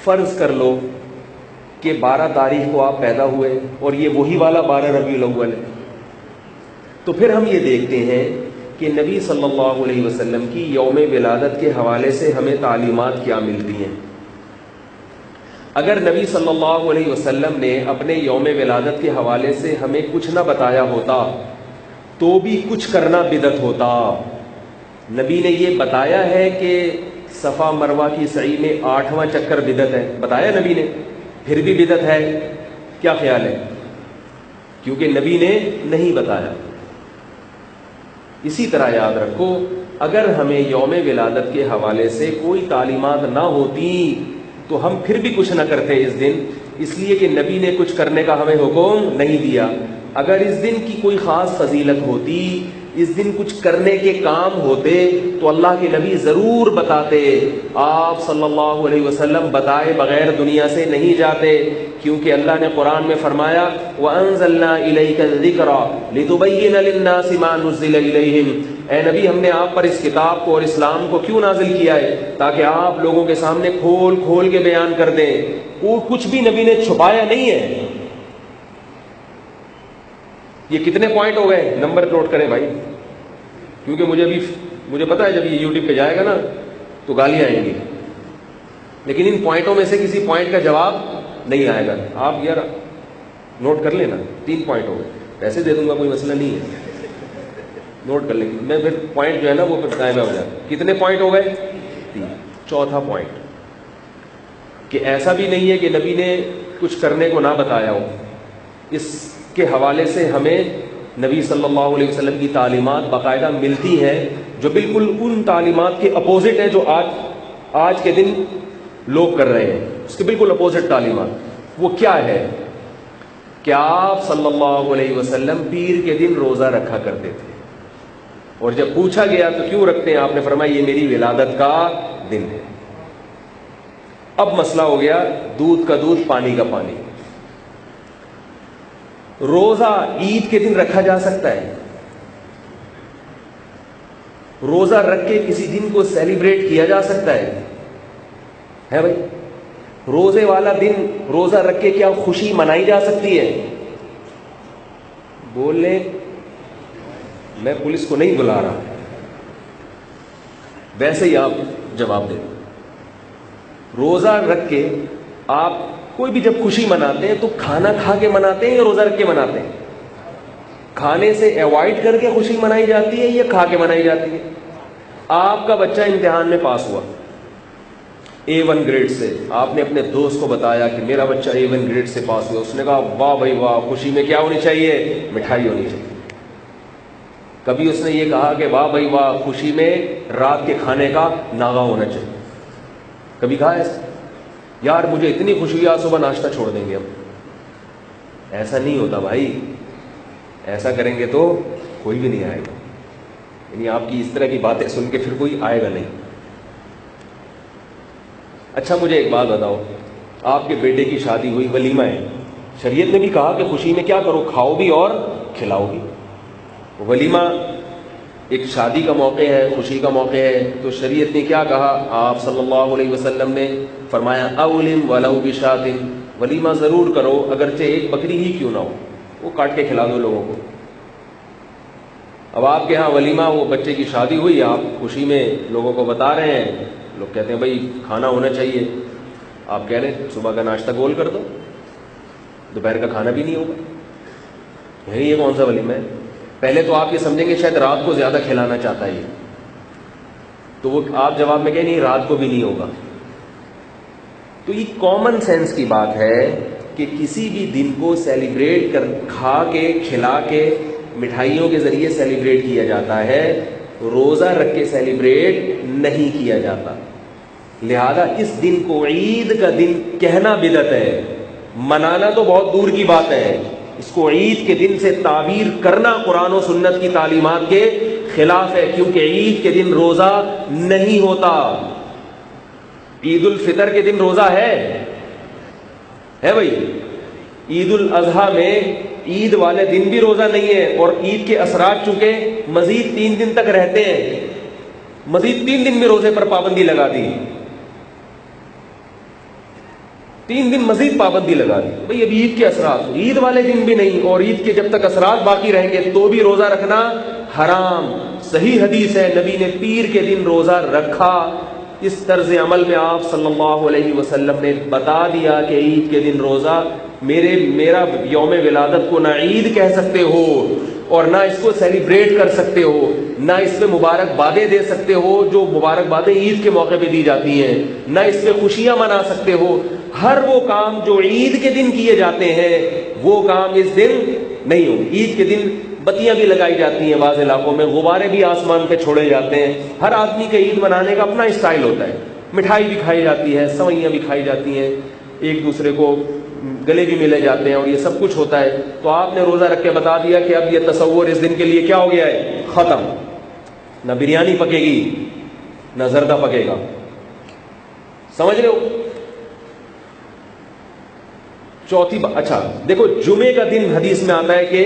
فرض کر لو کہ 12 تاریخ کو آپ پیدا ہوئے اور یہ وہی والا 12 ربیع الاول ہے، تو پھر ہم یہ دیکھتے ہیں کہ نبی صلی اللہ علیہ وسلم کی یوم ولادت کے حوالے سے ہمیں تعلیمات کیا ملتی ہیں. اگر نبی صلی اللہ علیہ وسلم نے اپنے یوم ولادت کے حوالے سے ہمیں کچھ نہ بتایا ہوتا تو بھی کچھ کرنا بدعت ہوتا. نبی نے یہ بتایا ہے کہ صفا مروہ کی سعی میں 8واں چکر بدعت ہے، بتایا نبی نے، پھر بھی بدعت ہے. کیا خیال ہے؟ کیونکہ نبی نے نہیں بتایا. اسی طرح یاد رکھو، اگر ہمیں یوم ولادت کے حوالے سے کوئی تعلیمات نہ ہوتی تو ہم پھر بھی کچھ نہ کرتے اس دن، اس لیے کہ نبی نے کچھ کرنے کا ہمیں حکم نہیں دیا. اگر اس دن کی کوئی خاص فضیلت ہوتی، اس دن کچھ کرنے کے کام ہوتے تو اللہ کے نبی ضرور بتاتے. آپ صلی اللہ علیہ وسلم بتائے بغیر دنیا سے نہیں جاتے، کیونکہ اللہ نے قرآن میں فرمایا وَأَنزَلْنَا إِلَيْكَ الذِّكْرَ لِتُبَيِّنَ لِلنَّاسِ مَا نُزِّلَ إِلَيْهِمْ. اے نبی، ہم نے آپ پر اس کتاب کو اور اسلام کو کیوں نازل کیا ہے؟ تاکہ آپ لوگوں کے سامنے کھول کھول کے بیان کر دیں. وہ کچھ بھی نبی نے چھپایا نہیں ہے. یہ کتنے پوائنٹ ہو گئے؟ نمبر نوٹ کریں بھائی، کیونکہ مجھے پتا ہے جب یہ یوٹیوب پہ جائے گا نا تو گالیاں آئیں گی، لیکن ان پوائنٹوں میں سے کسی پوائنٹ کا جواب نہیں آئے گا. آپ یار نوٹ کر لینا. 3 پوائنٹ ہو گئے، پیسے دے دوں گا، کوئی مسئلہ نہیں ہے، نوٹ کر لیں گے. میں پھر پوائنٹ جو ہے نا وہ پھر قائم ہو جائے. کتنے پوائنٹ ہو گئے؟ 3. چوتھا پوائنٹ کہ ایسا بھی نہیں ہے کہ نبی نے کچھ کرنے کو نہ بتایا ہو. اس کے حوالے سے ہمیں نبی صلی اللہ علیہ وسلم کی تعلیمات باقاعدہ ملتی ہیں، جو بالکل ان تعلیمات کے اپوزٹ ہیں جو آج کے دن لوگ کر رہے ہیں. اس کے بالکل اپوزٹ تعلیمات. وہ کیا ہے کہ آپ صلی اللہ علیہ وسلم پیر کے دن روزہ رکھا کرتے تھے، اور جب پوچھا گیا تو کیوں رکھتے ہیں، آپ نے فرمایا یہ میری ولادت کا دن ہے. اب مسئلہ ہو گیا دودھ کا دودھ پانی کا پانی. روزہ عید کے دن رکھا جا سکتا ہے؟ روزہ رکھ کے کسی دن کو سیلیبریٹ کیا جا سکتا ہے بھائی؟ روزے والا دن روزہ رکھ کے کیا خوشی منائی جا سکتی ہے؟ بول لیں. میں پولیس کو نہیں بلا رہا، ویسے ہی آپ جواب دیں. روزہ رکھ کے آپ کوئی بھی جب خوشی مناتے ہیں تو کھانا کھا کے مناتے ہیں یا روزہ رکھ کے مناتے ہیں؟ کھانے سے ایوائڈ کر کے خوشی منائی جاتی ہے یا کھا کے منائی جاتی ہے؟ آپ کا بچہ امتحان میں پاس ہوا A1 گریڈ سے، آپ نے اپنے دوست کو بتایا کہ میرا بچہ A1 گریڈ سے پاس ہوا. اس نے کہا واہ بھائی واہ، خوشی میں کیا ہونی چاہیے؟ مٹھائی ہونی چاہیے. کبھی اس نے یہ کہا کہ واہ بھائی واہ، خوشی میں رات کے کھانے کا ناغہ ہونا چاہیے؟ کبھی کہا ایسا؟ یار مجھے اتنی خوشی ہوئی آج صبح ناشتہ چھوڑ دیں گے ہم. ایسا نہیں ہوتا بھائی. ایسا کریں گے تو کوئی بھی نہیں آئے گا. یعنی آپ کی اس طرح کی باتیں سن کے پھر کوئی آئے گا نہیں. اچھا مجھے ایک بات بتاؤ، آپ کے بیٹے کی شادی ہوئی، ولیمہ ہے، شریعت نے بھی کہا کہ خوشی میں کیا کرو، کھاؤ بھی اور کھلاؤ بھی۔ ولیمہ ایک شادی کا موقع ہے، خوشی کا موقع ہے، تو شریعت نے کیا کہا؟ آپ صلی اللہ علیہ وسلم نے فرمایا اولم ولو بشاۃ، ولیمہ ضرور کرو اگرچہ ایک بکری ہی کیوں نہ ہو، وہ کاٹ کے کھلا دو لوگوں کو۔ اب آپ کے ہاں ولیمہ، وہ بچے کی شادی ہوئی، آپ خوشی میں لوگوں کو بتا رہے ہیں، لوگ کہتے ہیں بھائی کھانا ہونا چاہیے، آپ کہہ رہے ہیں صبح کا ناشتہ گول کر دو، دوپہر کا کھانا بھی نہیں ہوگا، یہ کون سا ولیمہ ہے؟ پہلے تو آپ یہ سمجھیں گے شاید رات کو زیادہ کھلانا چاہتا ہے یہ، تو وہ آپ جواب میں کہیں نہیں، رات کو بھی نہیں ہوگا۔ تو یہ کامن سینس کی بات ہے کہ کسی بھی دن کو سیلیبریٹ کر، کھا کے کھلا کے مٹھائیوں کے ذریعے سیلیبریٹ کیا جاتا ہے، روزہ رکھ کے سیلیبریٹ نہیں کیا جاتا۔ لہذا اس دن کو عید کا دن کہنا بدعت ہے، منانا تو بہت دور کی بات ہے، اس کو عید کے دن سے تعبیر کرنا قرآن و سنت کی تعلیمات کے خلاف ہے، کیونکہ عید کے دن روزہ نہیں ہوتا۔ عید الفطر کے دن روزہ ہے بھائی، عید الاضحیٰ میں عید والے دن بھی روزہ نہیں ہے، اور عید کے اثرات چونکہ مزید 3 دن تک رہتے ہیں، مزید 3 دن میں روزے پر پابندی لگا دی، 3 دن مزید پابندی لگا دی بھئی اب عید کے اثرات، عید والے دن بھی نہیں، اور عید کے جب تک اثرات باقی رہیں گے تو بھی روزہ رکھنا حرام۔ صحیح حدیث ہے، نبی نے پیر کے دن روزہ رکھا، اس طرز عمل میں آپ صلی اللہ علیہ وسلم نے بتا دیا کہ عید کے دن روزہ، میرا یوم ولادت کو نہ عید کہہ سکتے ہو، اور نہ اس کو سیلیبریٹ کر سکتے ہو، نہ اس پہ مبارکبادیں دے سکتے ہو جو مبارکبادیں عید کے موقع پہ دی جاتی ہیں، نہ اس پہ خوشیاں منا سکتے ہو۔ ہر وہ کام جو عید کے دن کیے جاتے ہیں وہ کام اس دن نہیں ہوں۔ عید کے دن بتیاں بھی لگائی جاتی ہیں، بعض علاقوں میں غبارے بھی آسمان پہ چھوڑے جاتے ہیں، ہر آدمی کا عید منانے کا اپنا اسٹائل ہوتا ہے، مٹھائی بھی کھائی جاتی ہے، سوئیاں بھی کھائی جاتی ہیں، ایک دوسرے کو گلے بھی ملے جاتے ہیں، اور یہ سب کچھ ہوتا ہے۔ تو آپ نے روزہ رکھ کے بتا دیا کہ اب یہ تصور اس دن کے لیے کیا ہو گیا ہے، ختم، نہ بریانی پکے گی نہ زردہ پکے گا، سمجھ رہے ہو؟ چوتھی بات، اچھا دیکھو، جمعے کا دن حدیث میں آتا ہے کہ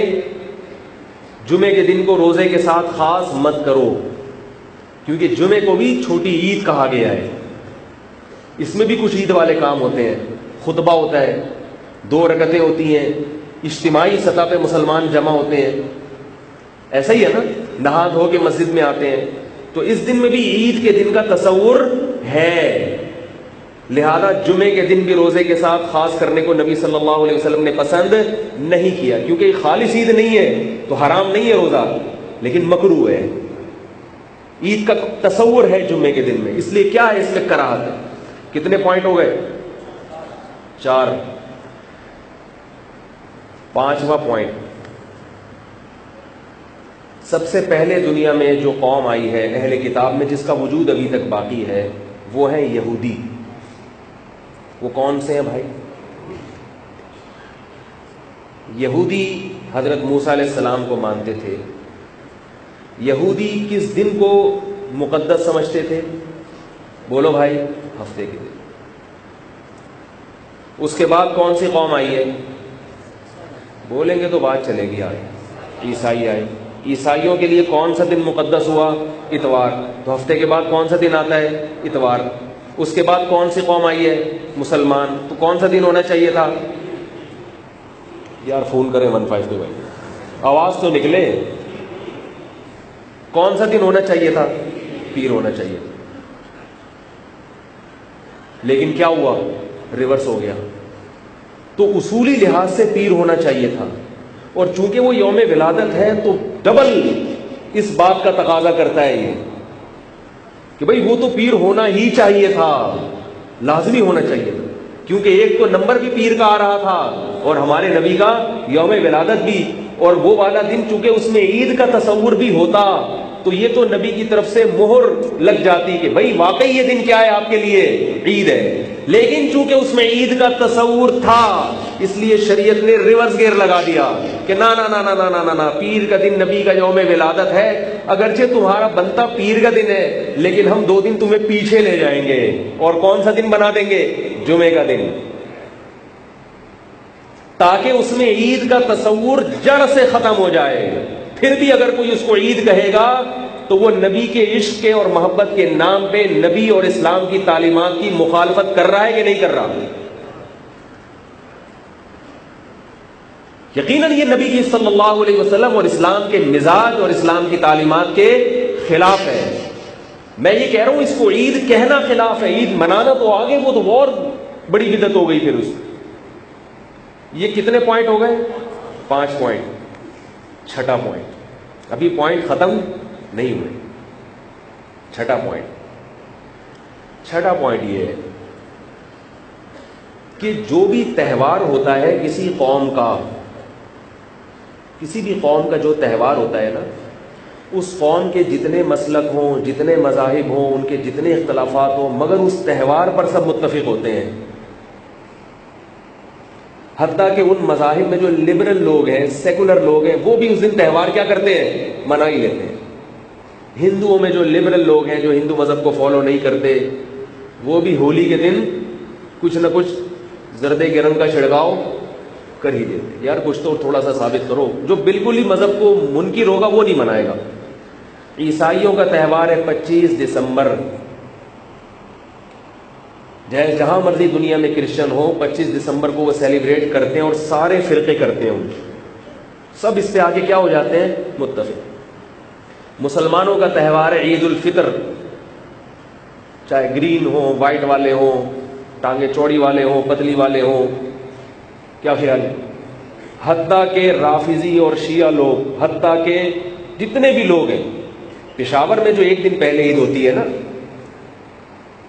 جمعے کے دن کو روزے کے ساتھ خاص مت کرو، کیونکہ جمعے کو بھی چھوٹی عید کہا گیا ہے، اس میں بھی کچھ عید والے کام ہوتے ہیں، خطبہ ہوتا ہے، 2 رکعتیں ہوتی ہیں، اجتماعی سطح پہ مسلمان جمع ہوتے ہیں، ایسا ہی ہے نا، نہا دھو کے مسجد میں آتے ہیں، تو اس دن میں بھی عید کے دن کا تصور ہے۔ لہذا جمعے کے دن بھی روزے کے ساتھ خاص کرنے کو نبی صلی اللہ علیہ وسلم نے پسند نہیں کیا، کیونکہ یہ خالص عید نہیں ہے تو حرام نہیں ہے روزہ، لیکن مکروہ ہے۔ عید کا تصور ہے جمعے کے دن میں، اس لیے کیا ہے اس میں کراہت ہے۔ کتنے پوائنٹ ہو گئے؟ 4۔ 5واں پوائنٹ، سب سے پہلے دنیا میں جو قوم آئی ہے اہل کتاب میں، جس کا وجود ابھی تک باقی ہے، وہ ہیں یہودی۔ وہ کون سے ہیں بھائی؟ یہودی حضرت موسیٰ علیہ السلام کو مانتے تھے۔ یہودی کس دن کو مقدس سمجھتے تھے؟ بولو بھائی، ہفتے کے دن۔ اس کے بعد کون سی قوم آئی ہے؟ بولیں گے تو بات چلے گی آگے۔ عیسائی آئے، عیسائیوں کے لیے کون سا دن مقدس ہوا؟ اتوار۔ تو ہفتے کے بعد کون سا دن آتا ہے؟ اتوار۔ اس کے بعد کون سی قوم آئی ہے؟ مسلمان۔ تو کون سا دن ہونا چاہیے تھا؟ یار فون کریں 15 پہ بھائی، آواز تو نکلے۔ کون سا دن ہونا چاہیے تھا؟ پیر ہونا چاہیے تھا، لیکن کیا ہوا؟ ریورس ہو گیا۔ تو اصولی لحاظ سے پیر ہونا چاہیے تھا، اور چونکہ وہ یوم ولادت ہے تو ڈبل اس بات کا تقاضا کرتا ہے یہ کہ بھئی وہ تو پیر ہونا ہی چاہیے تھا، لازمی ہونا چاہیے تھا، کیونکہ ایک تو نمبر بھی پیر کا آ رہا تھا اور ہمارے نبی کا یوم ولادت بھی، اور وہ والا دن چونکہ اس میں عید کا تصور بھی ہوتا تو یہ تو نبی کی طرف سے مہر لگ جاتی کہ بھائی واقعی یہ دن کیا ہے آپ کے لیے، عید ہے۔ لیکن چونکہ اس میں عید کا تصور تھا اس لیے شریعت نے ریورس گیئر لگا دیا کہ نا نا نا نا نا نا نا نا، پیر کا دن نبی کا یوم ولادت ہے، اگرچہ تمہارا بنتا پیر کا دن ہے لیکن ہم 2 دن تمہیں پیچھے لے جائیں گے، اور کون سا دن بنا دیں گے؟ جمعے کا دن، تاکہ اس میں عید کا تصور جڑ سے ختم ہو جائے۔ پھر بھی اگر کوئی اس کو عید کہے گا تو وہ نبی کے عشق کے اور محبت کے نام پہ نبی اور اسلام کی تعلیمات کی مخالفت کر رہا ہے کہ نہیں کر رہا؟ یقیناً یہ نبی کی صلی اللہ علیہ وسلم اور اسلام کے مزاج اور اسلام کی تعلیمات کے خلاف ہے۔ میں یہ کہہ رہا ہوں اس کو عید کہنا خلاف ہے، عید منانا تو آگے وہ تو اور بڑی بدعت ہو گئی۔ پھر اس یہ کتنے پوائنٹ ہو گئے؟ 5 پوائنٹ۔ چھٹا پوائنٹ، ابھی پوائنٹ ختم نہیں ہوئے، چھٹا پوائنٹ یہ ہے کہ جو بھی تہوار ہوتا ہے کسی قوم کا، کسی بھی قوم کا جو تہوار ہوتا ہے نا، اس قوم کے جتنے مسلک ہوں، جتنے مذاہب ہوں، ان کے جتنے اختلافات ہوں، مگر اس تہوار پر سب متفق ہوتے ہیں۔ حتیٰ کہ ان مذاہب میں جو لبرل لوگ ہیں، سیکولر لوگ ہیں، وہ بھی اس دن تہوار کیا کرتے ہیں؟ منا ہی لیتے ہیں۔ ہندوؤں میں جو لبرل لوگ ہیں، جو ہندو مذہب کو فالو نہیں کرتے، وہ بھی ہولی کے دن کچھ نہ کچھ زردے کے رنگ کا چھڑکاؤ کر ہی دیتے۔ یار کچھ تو تھوڑا سا ثابت کرو۔ جو بالکل ہی مذہب کو منکر ہوگا وہ نہیں منائے گا۔ عیسائیوں کا تہوار ہے 25 دسمبر، جہاں مرضی دنیا میں کرسچن ہو، 25 دسمبر کو وہ سیلیبریٹ کرتے ہیں اور سارے فرقے کرتے ہیں، سب اس پہ آگے کیا ہو جاتے ہیں؟ متفق۔ مسلمانوں کا تہوار ہے عید الفطر، چاہے گرین ہو، وائٹ والے ہوں، ٹانگیں چوڑی والے ہوں، پتلی والے ہوں، کیا خیال ہے؟ حتیٰ کہ رافضی اور شیعہ لوگ، حتیٰ کہ جتنے بھی لوگ ہیں، پشاور میں جو 1 دن پہلے عید ہوتی ہے نا،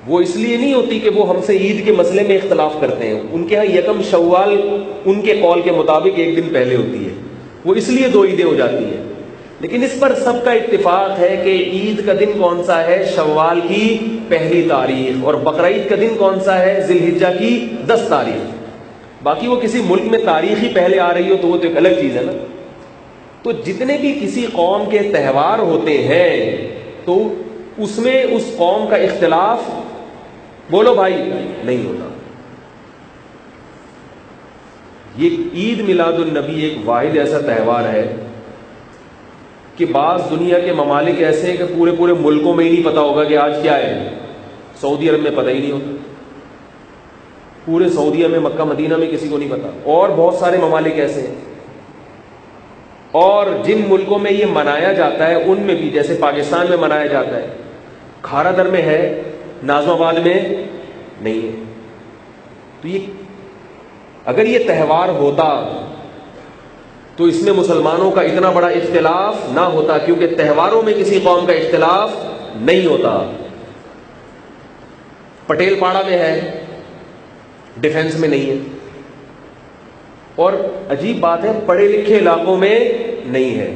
وہ اس لیے نہیں ہوتی کہ وہ ہم سے عید کے مسئلے میں اختلاف کرتے ہیں، ان کے ہاں یکم شوال ان کے قول کے مطابق 1 دن پہلے ہوتی ہے، وہ اس لیے 2 عیدیں ہو جاتی ہیں۔ لیکن اس پر سب کا اتفاق ہے کہ عید کا دن کون سا ہے؟ شوال کی 1 تاریخ، اور بقرعید کا دن کون سا ہے؟ ذی الحجہ کی 10 تاریخ۔ باقی وہ کسی ملک میں تاریخ ہی پہلے آ رہی ہو تو وہ تو ایک الگ چیز ہے نا۔ تو جتنے بھی کسی قوم کے تہوار ہوتے ہیں تو اس میں اس قوم کا اختلاف، بولو بھائی، نہیں ہوتا۔ یہ عید میلاد النبی ایک واحد ایسا تہوار ہے کہ بعض دنیا کے ممالک ایسے ہیں کہ پورے ملکوں میں ہی نہیں پتا ہوگا کہ آج کیا ہے۔ سعودی عرب میں پتہ ہی نہیں ہوتا، پورے سعودیہ میں، مکہ مدینہ میں کسی کو نہیں پتا، اور بہت سارے ممالک ایسے ہیں۔ اور جن ملکوں میں یہ منایا جاتا ہے ان میں بھی، جیسے پاکستان میں منایا جاتا ہے، کھارا در میں ہے، ناظم آباد میں نہیں ہے۔ تو یہ اگر یہ تہوار ہوتا تو اس میں مسلمانوں کا اتنا بڑا اختلاف نہ ہوتا، کیونکہ تہواروں میں کسی قوم کا اختلاف نہیں ہوتا۔ پٹیل پاڑا میں ہے، ڈیفنس میں نہیں ہے، اور عجیب بات ہے پڑھے لکھے علاقوں میں نہیں ہے۔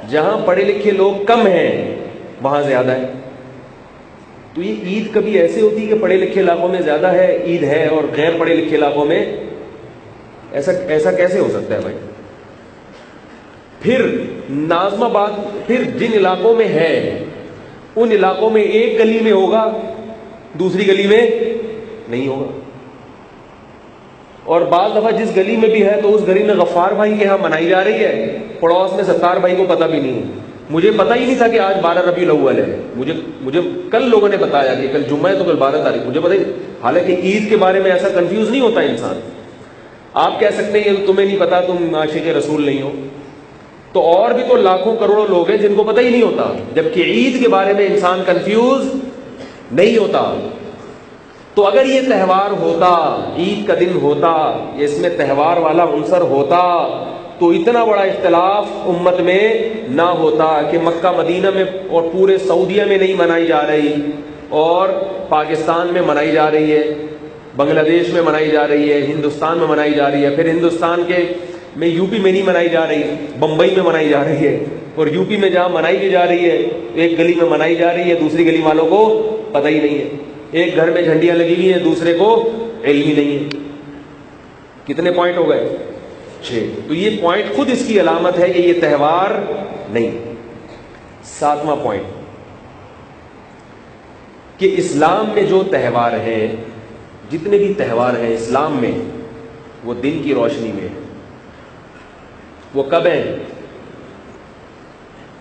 جہاں پڑھے لکھے لوگ کم ہیں وہاں زیادہ ہے۔ تو یہ عید کبھی ایسے ہوتی ہے کہ پڑھے لکھے علاقوں میں زیادہ ہے، عید ہے، اور غیر پڑھے لکھے علاقوں میں ایسا کیسے ہو سکتا ہے بھائی؟ پھر ناظم آباد، پھر جن علاقوں میں ہے ان علاقوں میں ایک گلی میں ہوگا، دوسری گلی میں نہیں ہوگا، اور بعض دفعہ جس گلی میں بھی ہے تو اس گلی میں غفار بھائی کے ہاں منائی جا رہی ہے، پڑوس میں ستار بھائی کو پتہ بھی نہیں ہے۔ مجھے پتہ ہی نہیں تھا کہ آج 12 ربیع الاول ہے، مجھے کل لوگوں نے بتایا کہ کل جمعہ ہے تو کل 12 تاریخ، مجھے پتہ ہی۔ حالانکہ عید کے بارے میں ایسا کنفیوز نہیں ہوتا انسان۔ آپ کہہ سکتے ہیں کہ تمہیں نہیں پتا، تم عاشق رسول نہیں ہو، تو اور بھی تو لاکھوں کروڑوں لوگ ہیں جن کو پتہ ہی نہیں ہوتا، جبکہ عید کے بارے میں انسان کنفیوز نہیں ہوتا۔ تو اگر یہ تہوار ہوتا، عید کا دن ہوتا، اس میں تہوار والا عنصر ہوتا، تو اتنا بڑا اختلاف امت میں نہ ہوتا کہ مکہ مدینہ میں اور پورے سعودیہ میں نہیں منائی جا رہی، اور پاکستان میں منائی جا رہی ہے، بنگلہ دیش میں منائی جا رہی ہے، ہندوستان میں منائی جا رہی ہے، پھر ہندوستان کے میں یو پی میں نہیں منائی جا رہی، بمبئی میں منائی جا رہی ہے، اور یو پی میں جہاں منائی بھی جا رہی ہے، ایک گلی میں منائی جا رہی ہے، دوسری گلی والوں کو پتہ ہی نہیں ہے، ایک گھر میں جھنڈیاں لگی ہوئی ہیں، دوسرے کو علم ہی نہیں ہے. کتنے پوائنٹ ہو گئے؟ 6. تو یہ پوائنٹ خود اس کی علامت ہے کہ یہ تہوار نہیں. 7واں پوائنٹ کہ اسلام میں جو تہوار ہیں، جتنے بھی تہوار ہیں اسلام میں، وہ دن کی روشنی میں ہے. وہ کب ہیں؟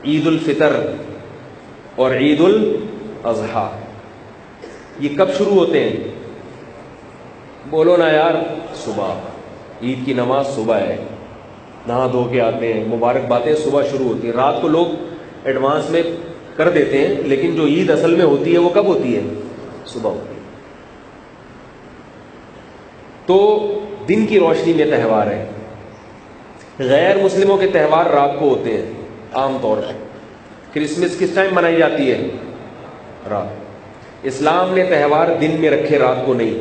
عید الفطر اور عید الاضحیٰ. یہ کب شروع ہوتے ہیں؟ بولو نا یار. صبح. عید کی نماز صبح ہے، نہا دھو کے آتے ہیں، مبارک باتیں صبح شروع ہوتی ہیں. رات کو لوگ ایڈوانس میں کر دیتے ہیں، لیکن جو عید اصل میں ہوتی ہے وہ کب ہوتی ہے؟ صبح ہوتی ہے. تو دن کی روشنی میں تہوار ہے. غیر مسلموں کے تہوار رات کو ہوتے ہیں عام طور پہ. کرسمس کس ٹائم منائی جاتی ہے؟ رات. اسلام نے تہوار دن میں رکھے، رات کو نہیں.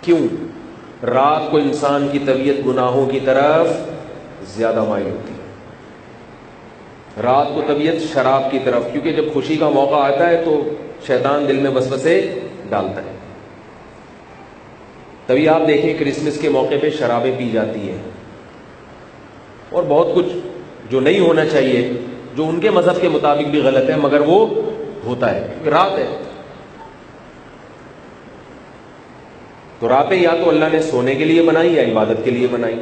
کیوں؟ رات کو انسان کی طبیعت گناہوں کی طرف زیادہ مائل ہوتی ہے. رات کو طبیعت شراب کی طرف، کیونکہ جب خوشی کا موقع آتا ہے تو شیطان دل میں وسوسے ڈالتا ہے. تبھی آپ دیکھیں کرسمس کے موقع پہ شرابیں پی جاتی ہیں، اور بہت کچھ جو نہیں ہونا چاہیے، جو ان کے مذہب کے مطابق بھی غلط ہے، مگر وہ ہوتا ہے. رات ہے تو راتیں یا تو اللہ نے سونے کے لیے بنائی یا عبادت کے لیے بنائی،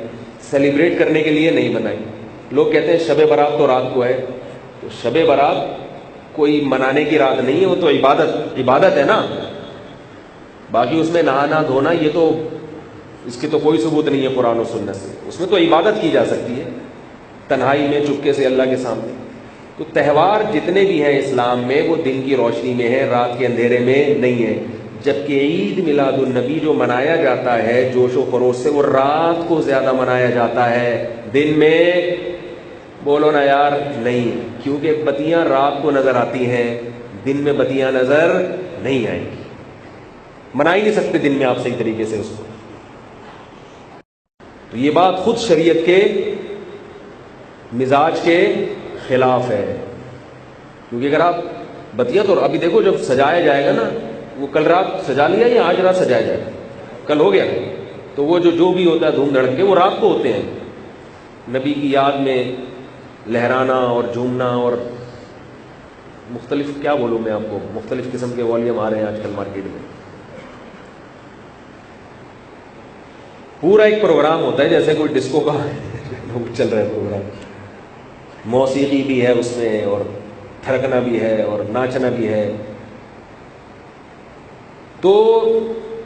سیلیبریٹ کرنے کے لیے نہیں بنائی. لوگ کہتے ہیں شب برات تو رات کو ہے، تو شب برات کوئی منانے کی رات نہیں ہے، وہ تو عبادت ہے نا. باقی اس میں نہانا دھونا یہ تو اس کی تو کوئی ثبوت نہیں ہے قرآن و سنت سے. اس میں تو عبادت کی جا سکتی ہے تنہائی میں، چپکے سے اللہ کے سامنے. تو تہوار جتنے بھی ہیں اسلام میں وہ دن کی روشنی میں ہے، رات کے اندھیرے میں نہیں ہے. جبکہ عید میلاد النبی جو منایا جاتا ہے جوش و خروش سے، وہ رات کو زیادہ منایا جاتا ہے، دن میں بولو نا یار نہیں. کیونکہ بتیاں رات کو نظر آتی ہیں، دن میں بتیاں نظر نہیں آئیں گی. منا ہی نہیں سکتے دن میں آپ صحیح طریقے سے اس کو. تو یہ بات خود شریعت کے مزاج کے خلاف ہے. کیونکہ اگر آپ بتیاں تو ابھی دیکھو جب سجایا جائے گا نا، وہ کل رات سجا لیا یا آج رات سجایا جائے گا؟ کل ہو گیا. تو وہ جو بھی ہوتا ہے دھوم دھڑک کے وہ رات کو ہوتے ہیں. نبی کی یاد میں لہرانا اور جھومنا اور مختلف، کیا بولوں میں آپ کو، مختلف قسم کے والیوم آ رہے ہیں آج کل مارکیٹ میں. پورا ایک پروگرام ہوتا ہے جیسے کوئی ڈسکو کا چل رہا ہے پروگرام. موسیقی بھی ہے اس میں، اور تھرکنا بھی ہے، اور ناچنا بھی ہے. تو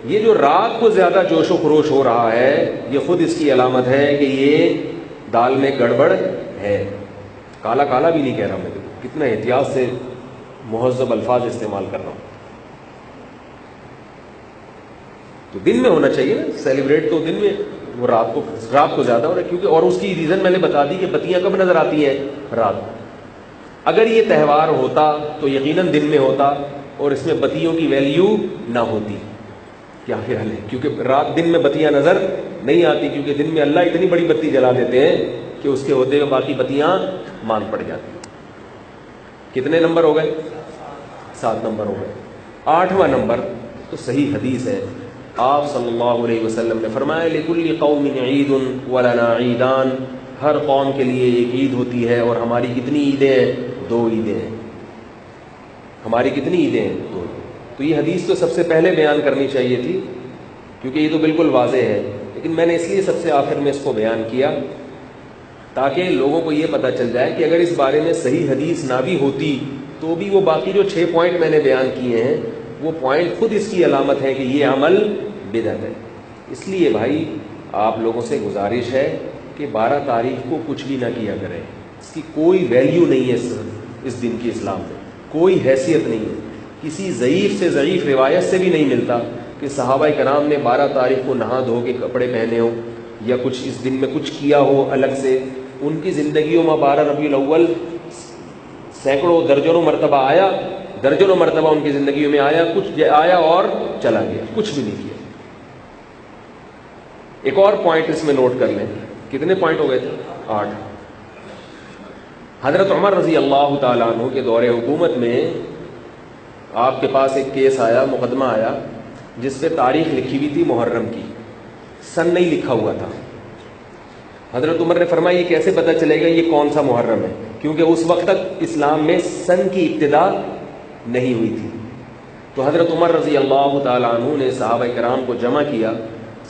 یہ جو رات کو زیادہ جوش و خروش ہو رہا ہے، یہ خود اس کی علامت ہے کہ یہ دال میں گڑبڑ ہے. کالا کالا بھی نہیں کہہ رہا میں، کتنا احتیاط سے مہذب الفاظ استعمال کر رہا ہوں. تو دن میں ہونا چاہیے نا سیلیبریٹ، تو دن میں، وہ رات کو زیادہ ہو رہا ہے. کیونکہ اور اس کی ریزن میں نے بتا دی کہ بتیاں کب نظر آتی ہیں؟ رات. اگر یہ تہوار ہوتا تو یقیناً دن میں ہوتا، اور اس میں بتیوں کی ویلیو نہ ہوتی. کیا خیال ہے؟ کیونکہ رات دن میں بتیاں نظر نہیں آتی، کیونکہ دن میں اللہ اتنی بڑی بتی جلا دیتے ہیں کہ اس کے ہوتے ہوئے باقی بتیاں مان پڑ جاتی. کتنے نمبر ہو گئے؟ 7 نمبر ہو گئے. 8واں نمبر تو صحیح حدیث ہے. آپ صلی اللہ علیہ وسلم نے فرمایا لِكُلِّ قَوْمٍ عِيدٌ وَلَنَا عِيدَانِ. ہر قوم کے لیے ایک عید ہوتی ہے، اور ہماری کتنی عیدیں ہیں؟ 2 عیدیں ہیں. ہماری کتنی عیدیں ہیں؟ 2. تو یہ حدیث تو سب سے پہلے بیان کرنی چاہیے تھی، کیونکہ یہ تو بالکل واضح ہے. لیکن میں نے اس لیے سب سے آخر میں اس کو بیان کیا تاکہ لوگوں کو یہ پتہ چل جائے کہ اگر اس بارے میں صحیح حدیث نہ بھی ہوتی تو بھی وہ باقی جو 6 پوائنٹ میں نے بیان کیے ہیں وہ پوائنٹ خود اس کی علامت ہے کہ یہ عمل بدعت ہے. اس لیے بھائی آپ لوگوں سے گزارش ہے کہ 12 تاریخ کو کچھ بھی نہ کیا کریں. اس کی کوئی ویلیو نہیں ہے اس دن کی اسلام میں، کوئی حیثیت نہیں ہے. کسی ضعیف سے ضعیف روایت سے بھی نہیں ملتا کہ صحابہ کرام نے 12 تاریخ کو نہا دھو کے کپڑے پہنے ہوں یا کچھ اس دن میں کچھ کیا ہو الگ سے. ان کی زندگیوں میں 12 ربیع الاول سینکڑوں درجنوں مرتبہ آیا، درجنوں مرتبہ ان کی زندگیوں میں آیا، کچھ آیا اور چلا گیا، کچھ بھی نہیں کیا. ایک اور پوائنٹ اس میں نوٹ کر لیں. کتنے پوائنٹ ہو گئے تھے؟ 8. حضرت عمر رضی اللہ تعالیٰ عنہ کے دور حکومت میں آپ کے پاس ایک کیس آیا، مقدمہ آیا، جس پہ تاریخ لکھی ہوئی تھی محرم کی، سن نہیں لکھا ہوا تھا۔ حضرت عمر نے فرمایا یہ کیسے پتہ چلے گا یہ کون سا محرم ہے، کیونکہ اس وقت تک اسلام میں سن کی ابتدا نہیں ہوئی تھی۔ تو حضرت عمر رضی اللہ تعالیٰ عنہ نے صحابہ کرام کو جمع کیا،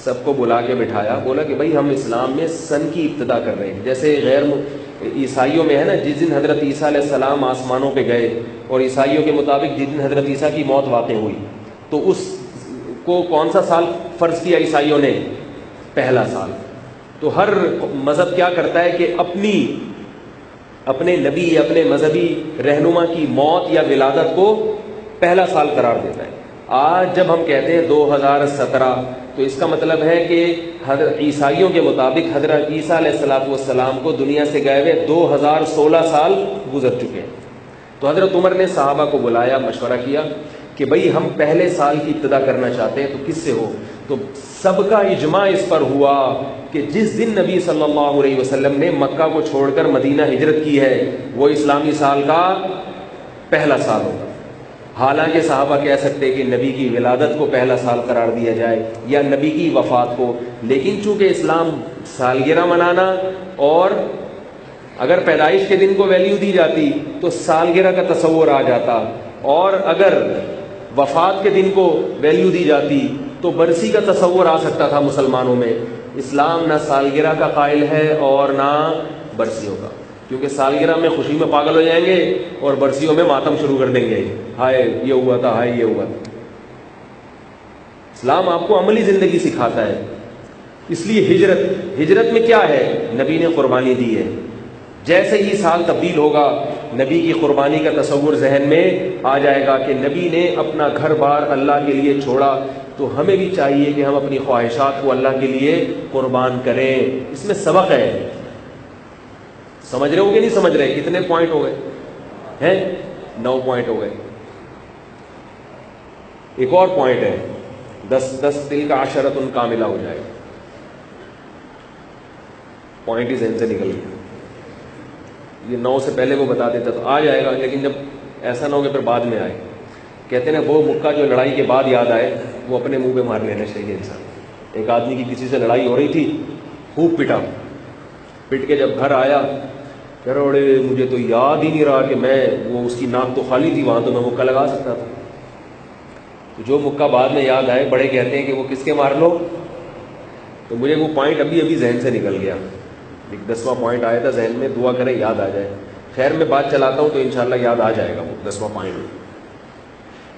سب کو بلا کے بٹھایا، بولا کہ بھائی ہم اسلام میں سن کی ابتدا کر رہے ہیں۔ جیسے غیر عیسائیوں میں ہے نا، جس دن حضرت عیسیٰ علیہ السلام آسمانوں پہ گئے، اور عیسائیوں کے مطابق جس دن حضرت عیسیٰ کی موت واقع ہوئی، تو اس کو کون سا سال فرض کیا عیسائیوں نے؟ پہلا سال۔ تو ہر مذہب کیا کرتا ہے کہ اپنے نبی، اپنے مذہبی رہنما کی موت یا ولادت کو پہلا سال قرار دیتا ہے۔ آج جب ہم کہتے ہیں 2017، تو اس کا مطلب ہے کہ حضرت عیسائیوں کے مطابق حضرت عیسیٰ علیہ السلام کو دنیا سے گئے ہوئے 2016 سال گزر چکے ہیں۔ تو حضرت عمر نے صحابہ کو بلایا، مشورہ کیا کہ بھئی ہم پہلے سال کی ابتدا کرنا چاہتے ہیں، تو کس سے ہو؟ تو سب کا اجماع اس پر ہوا کہ جس دن نبی صلی اللہ علیہ وسلم نے مکہ کو چھوڑ کر مدینہ ہجرت کی ہے وہ اسلامی سال کا پہلا سال ہوگا۔ حالانکہ صحابہ کہہ سکتے کہ نبی کی ولادت کو پہلا سال قرار دیا جائے یا نبی کی وفات کو، لیکن چونکہ اسلام سالگرہ منانا، اور اگر پیدائش کے دن کو ویلیو دی جاتی تو سالگرہ کا تصور آ جاتا، اور اگر وفات کے دن کو ویلیو دی جاتی تو برسی کا تصور آ سکتا تھا مسلمانوں میں۔ اسلام نہ سالگرہ کا قائل ہے اور نہ برسیوں کا، کیونکہ سالگرہ میں خوشی میں پاگل ہو جائیں گے اور برسیوں میں ماتم شروع کر دیں گے، ہائے یہ ہوا تھا، ہائے یہ ہوا تھا۔ اسلام آپ کو عملی زندگی سکھاتا ہے۔ اس لیے ہجرت میں کیا ہے؟ نبی نے قربانی دی ہے۔ جیسے ہی سال تبدیل ہوگا نبی کی قربانی کا تصور ذہن میں آ جائے گا کہ نبی نے اپنا گھر بار اللہ کے لیے چھوڑا، تو ہمیں بھی چاہیے کہ ہم اپنی خواہشات کو اللہ کے لیے قربان کریں۔ اس میں سبق ہے۔ سمجھ رہے ہو کہ نہیں سمجھ رہے؟ کتنے پوائنٹ ہو گئے ہیں؟ 9 پوائنٹ ہو گئے۔ ایک اور پوائنٹ ہے، 10 تل کا عشرۃ کاملہ ہو جائے۔ پوائنٹ ہی ذہن سے نکل گیا، یہ 9 سے پہلے وہ بتا دیتا تو آ جائے گا، لیکن جب ایسا نہ ہو کہ پھر بعد میں آئے۔ کہتے ہیں وہ مکہ جو لڑائی کے بعد یاد آئے وہ اپنے منہ پہ مار لینا چاہیے انسان۔ ایک آدمی کی کسی سے لڑائی ہو رہی تھی، خوب پٹ کے جب گھر آیا، کہہ رہے مجھے تو یاد ہی نہیں رہا کہ میں وہ اس کی ناک تو خالی تھی، وہاں تو میں مکہ لگا سکتا تھا۔ تو جو مکہ بعد میں یاد آئے، بڑے کہتے ہیں کہ وہ کس کے مار لو، تو مجھے وہ پوائنٹ ابھی ذہن سے نکل گیا، ایک 10واں پوائنٹ آیا تھا ذہن میں، دعا کریں یاد آ جائے۔ خیر میں بات چلاتا ہوں تو انشاءاللہ یاد آ جائے گا وہ 10واں پوائنٹ۔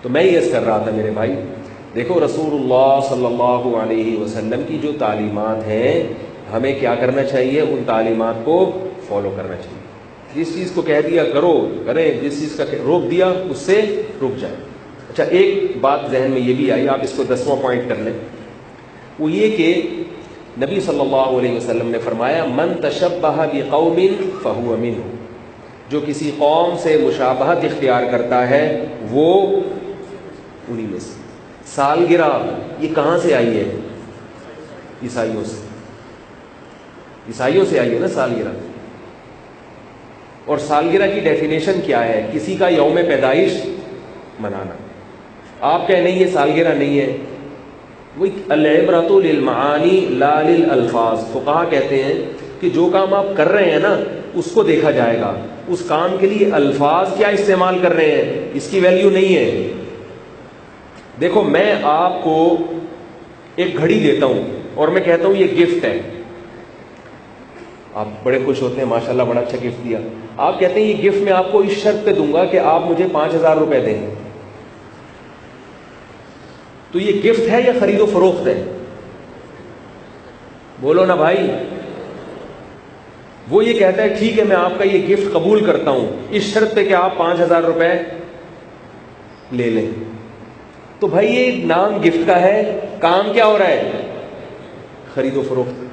تو میں یہ کر رہا تھا میرے بھائی، دیکھو رسول اللہ صلی اللہ علیہ وسلم کی جو تعلیمات ہیں، ہمیں کیا کرنا چاہیے؟ ان تعلیمات کو فالو کرنا چاہیے۔ جس چیز کو کہہ دیا کرو کریں، جس چیز کا روک دیا اس سے رک جائے۔ اچھا ایک بات ذہن میں یہ بھی آئی، آپ اس کو 10واں پوائنٹ کر لیں، وہ یہ کہ نبی صلی اللہ علیہ وسلم نے فرمایا من تشبہ بقوم فہو منہ، جو کسی قوم سے مشابہت اختیار کرتا ہے وہ انہی میں سے۔ سالگرہ یہ کہاں سے آئی ہے؟ عیسائیوں سے آئی ہے نا سالگرہ۔ اور سالگرہ کی ڈیفینیشن کیا ہے؟ کسی کا یوم پیدائش منانا۔ آپ کہیں نہیں یہ سالگرہ نہیں ہے، وہ العبرۃ للمعانی لا للالفاظ۔ فقہا کہتے ہیں کہ جو کام آپ کر رہے ہیں نا اس کو دیکھا جائے گا، اس کام کے لیے الفاظ کیا استعمال کر رہے ہیں اس کی ویلیو نہیں ہے۔ دیکھو میں آپ کو ایک گھڑی دیتا ہوں اور میں کہتا ہوں یہ گفٹ ہے، آپ بڑے خوش ہوتے ہیں ماشاءاللہ بڑا اچھا گفٹ دیا، آپ کہتے ہیں یہ گفٹ میں آپ کو اس شرط پہ دوں گا کہ آپ مجھے 5000 روپے دیں، تو یہ گفٹ ہے یا خرید و فروخت ہے؟ بولو نا بھائی۔ وہ یہ کہتا ہے ٹھیک ہے میں آپ کا یہ گفٹ قبول کرتا ہوں اس شرط پہ کہ آپ 5000 روپے لے لیں، تو بھائی یہ نام گفٹ کا ہے، کام کیا ہو رہا ہے؟ خرید و فروخت۔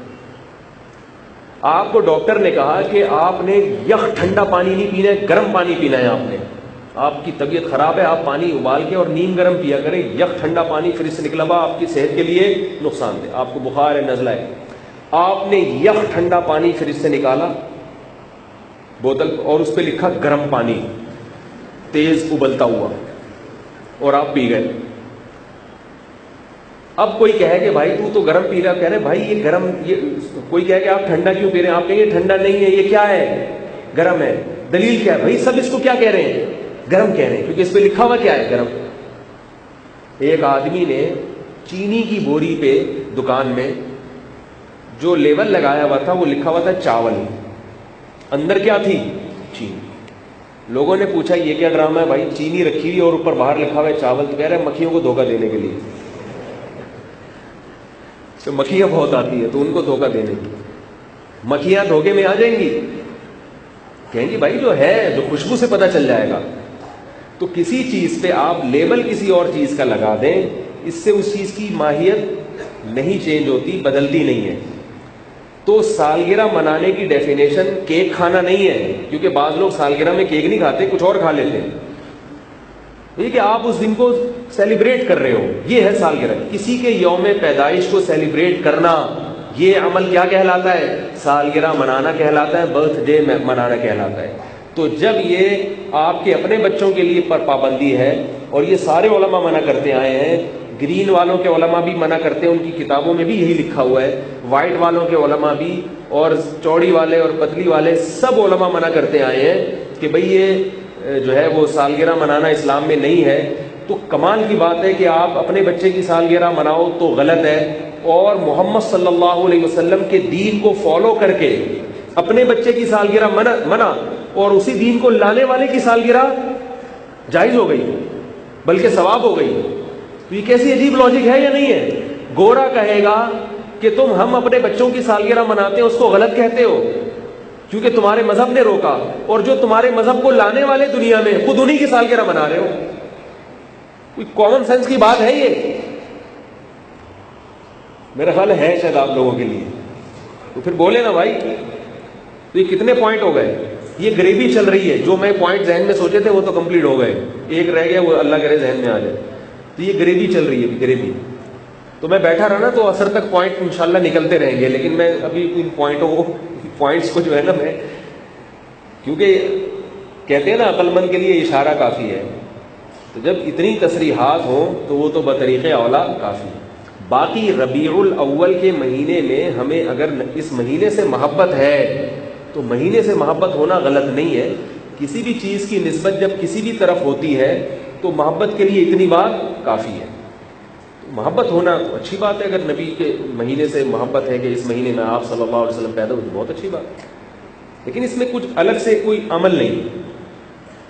آپ کو ڈاکٹر نے کہا کہ آپ نے یخ ٹھنڈا پانی نہیں پینا ہے، گرم پانی پینا ہے، آپ کی طبیعت خراب ہے، آپ پانی ابال کے اور نیم گرم پیا کریں، یخ ٹھنڈا پانی فریج سے نکلا ہوا آپ کی صحت کے لیے نقصان دہ، آپ کو بخار ہے، نزلہ ہے، آپ نے یخ ٹھنڈا پانی فریج سے نکالا، بوتل اور اس پہ لکھا گرم پانی تیز ابلتا ہوا، اور آپ پی گئے. اب کوئی کہے کہ بھائی تو گرم پی رہا، کہہ رہے بھائی یہ گرم، یہ کوئی کہے کہ آپ ٹھنڈا کیوں پی رہے ہیں، آپ کہیں گے ٹھنڈا نہیں ہے، یہ کیا ہے، گرم ہے. دلیل کیا ہے بھائی؟ سب اس کو کیا کہہ رہے ہیں؟ گرم کہہ رہے ہیں، کیونکہ اس پہ لکھا ہوا کیا ہے؟ گرم. ایک آدمی نے چینی کی بوری پہ دکان میں جو لیبل لگایا ہوا تھا وہ لکھا ہوا تھا چاول، اندر کیا تھی؟ چینی. لوگوں نے پوچھا یہ کیا ڈرامہ ہے بھائی، چینی رکھی ہوئی اور اوپر باہر لکھا ہوا ہے چاول؟ تو کہہ رہے مکھیوں کو دھوکہ دینے کے لیے. تو مکھیاں بہت آتی ہے تو ان کو دھوکہ دینے کی. مکھیاں دھوکے میں آ جائیں گی، کہیں گی بھائی جو ہے، جو خوشبو سے پتہ چل جائے گا. تو کسی چیز پہ آپ لیبل کسی اور چیز کا لگا دیں، اس سے اس چیز کی ماہیت نہیں چینج ہوتی، بدلتی نہیں ہے. تو سالگرہ منانے کی ڈیفینیشن کیک کھانا نہیں ہے، کیونکہ بعض لوگ سالگرہ میں کیک نہیں کھاتے، کچھ اور کھا لیتے ہیں. یہ کہ آپ اس دن کو سیلیبریٹ کر رہے ہو، یہ ہے سالگرہ. کسی کے یوم پیدائش کو سیلیبریٹ کرنا، یہ عمل کیا کہلاتا ہے؟ سالگرہ منانا کہلاتا ہے، برتھ ڈے منانا کہلاتا ہے. تو جب یہ آپ کے اپنے بچوں کے لیے پر پابندی ہے، اور یہ سارے علماء منع کرتے آئے ہیں، گرین والوں کے علماء بھی منع کرتے ہیں، ان کی کتابوں میں بھی یہی لکھا ہوا ہے، وائٹ والوں کے علماء بھی، اور چوڑی والے اور پتلی والے سب علماء منع کرتے آئے ہیں کہ بھئی یہ جو ہے وہ سالگرہ منانا اسلام میں نہیں ہے. تو کمال کی بات ہے کہ آپ اپنے بچے کی سالگرہ مناؤ تو غلط ہے، اور محمد صلی اللہ علیہ وسلم کے دین کو فالو کر کے اپنے بچے کی سالگرہ منع اور اسی دین کو لانے والے کی سالگرہ جائز ہو گئی، بلکہ ثواب ہو گئی. تو یہ کیسی عجیب لاجک ہے یا نہیں ہے؟ گورا کہے گا کہ ہم اپنے بچوں کی سالگرہ مناتے ہیں، اس کو غلط کہتے ہو کیونکہ تمہارے مذہب نے روکا، اور جو تمہارے مذہب کو لانے والے دنیا میں خود انہی کی سالگرہ منا رہے ہو. کوئی کامن سینس کی بات ہے یہ؟ میرا خیال ہے شاید آپ لوگوں کے لیے. تو پھر بولے نا بھائی. تو یہ کتنے پوائنٹ ہو گئے؟ یہ گریوی چل رہی ہے. جو میں پوائنٹ ذہن میں سوچے تھے وہ تو کمپلیٹ ہو گئے، ایک رہ گیا، وہ اللہ کرے ذہن میں آ جائے. تو یہ گریوی چل رہی ہے، گریوی. تو میں بیٹھا رہا نا تو عصر تک پوائنٹ انشاءاللہ نکلتے رہیں گے، لیکن میں ابھی ان پوائنٹس کو جو ہے نا، میں کیونکہ کہتے ہیں نا عقل مند کے لیے اشارہ کافی ہے، تو جب اتنی تصریحات ہوں تو وہ تو بطریق اولا کافی ہے. باقی ربیع الاول کے مہینے میں ہمیں اگر اس مہینے سے محبت ہے تو مہینے سے محبت ہونا غلط نہیں ہے. کسی بھی چیز کی نسبت جب کسی بھی طرف ہوتی ہے تو محبت کے لیے اتنی بات کافی ہے. محبت ہونا تو اچھی بات ہے، اگر نبی کے مہینے سے محبت ہے کہ اس مہینے میں آپ صلی اللہ علیہ وسلم پیدا ہوئے، بہت اچھی بات ہے. لیکن اس میں کچھ الگ سے کوئی عمل نہیں.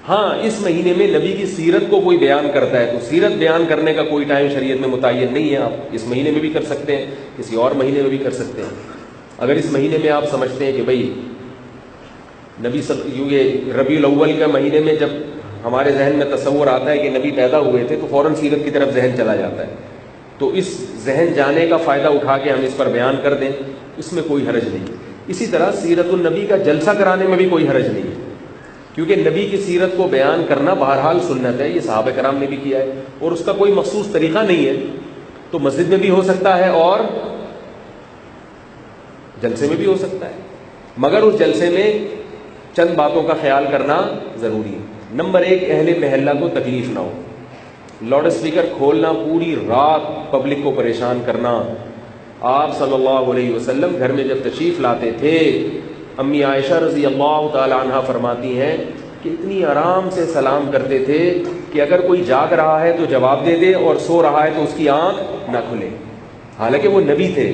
ہاں اس مہینے میں نبی کی سیرت کو کوئی بیان کرتا ہے تو سیرت بیان کرنے کا کوئی ٹائم شریعت میں متعین نہیں ہے. آپ اس مہینے میں بھی کر سکتے ہیں، کسی اور مہینے میں بھی کر سکتے ہیں. اگر اس مہینے میں آپ سمجھتے ہیں کہ بھئی نبی یہ ربیع الاول کا مہینے میں جب ہمارے ذہن میں تصور آتا ہے کہ نبی پیدا ہوئے تھے تو فوراً سیرت کی طرف ذہن چلا جاتا ہے، تو اس ذہن جانے کا فائدہ اٹھا کے ہم اس پر بیان کر دیں، اس میں کوئی حرج نہیں. اسی طرح سیرت النبی کا جلسہ کرانے میں بھی کوئی حرج نہیں ہے، کیونکہ نبی کی سیرت کو بیان کرنا بہرحال سنت ہے، یہ صحابہ کرام نے بھی کیا ہے، اور اس کا کوئی مخصوص طریقہ نہیں ہے. تو مسجد میں بھی ہو سکتا ہے اور جلسے میں بھی ہو سکتا ہے، مگر اس جلسے میں چند باتوں کا خیال کرنا ضروری ہے. نمبر 1، اہل محلہ کو تکلیف نہ ہو. لاؤڈ اسپیکر کھولنا، پوری رات پبلک کو پریشان کرنا. آپ صلی اللہ علیہ وسلم گھر میں جب تشریف لاتے تھے، امی عائشہ رضی اللہ تعالی عنہا فرماتی ہیں کہ اتنی آرام سے سلام کرتے تھے کہ اگر کوئی جاگ رہا ہے تو جواب دے دے اور سو رہا ہے تو اس کی آنکھ نہ کھلے. حالانکہ وہ نبی تھے،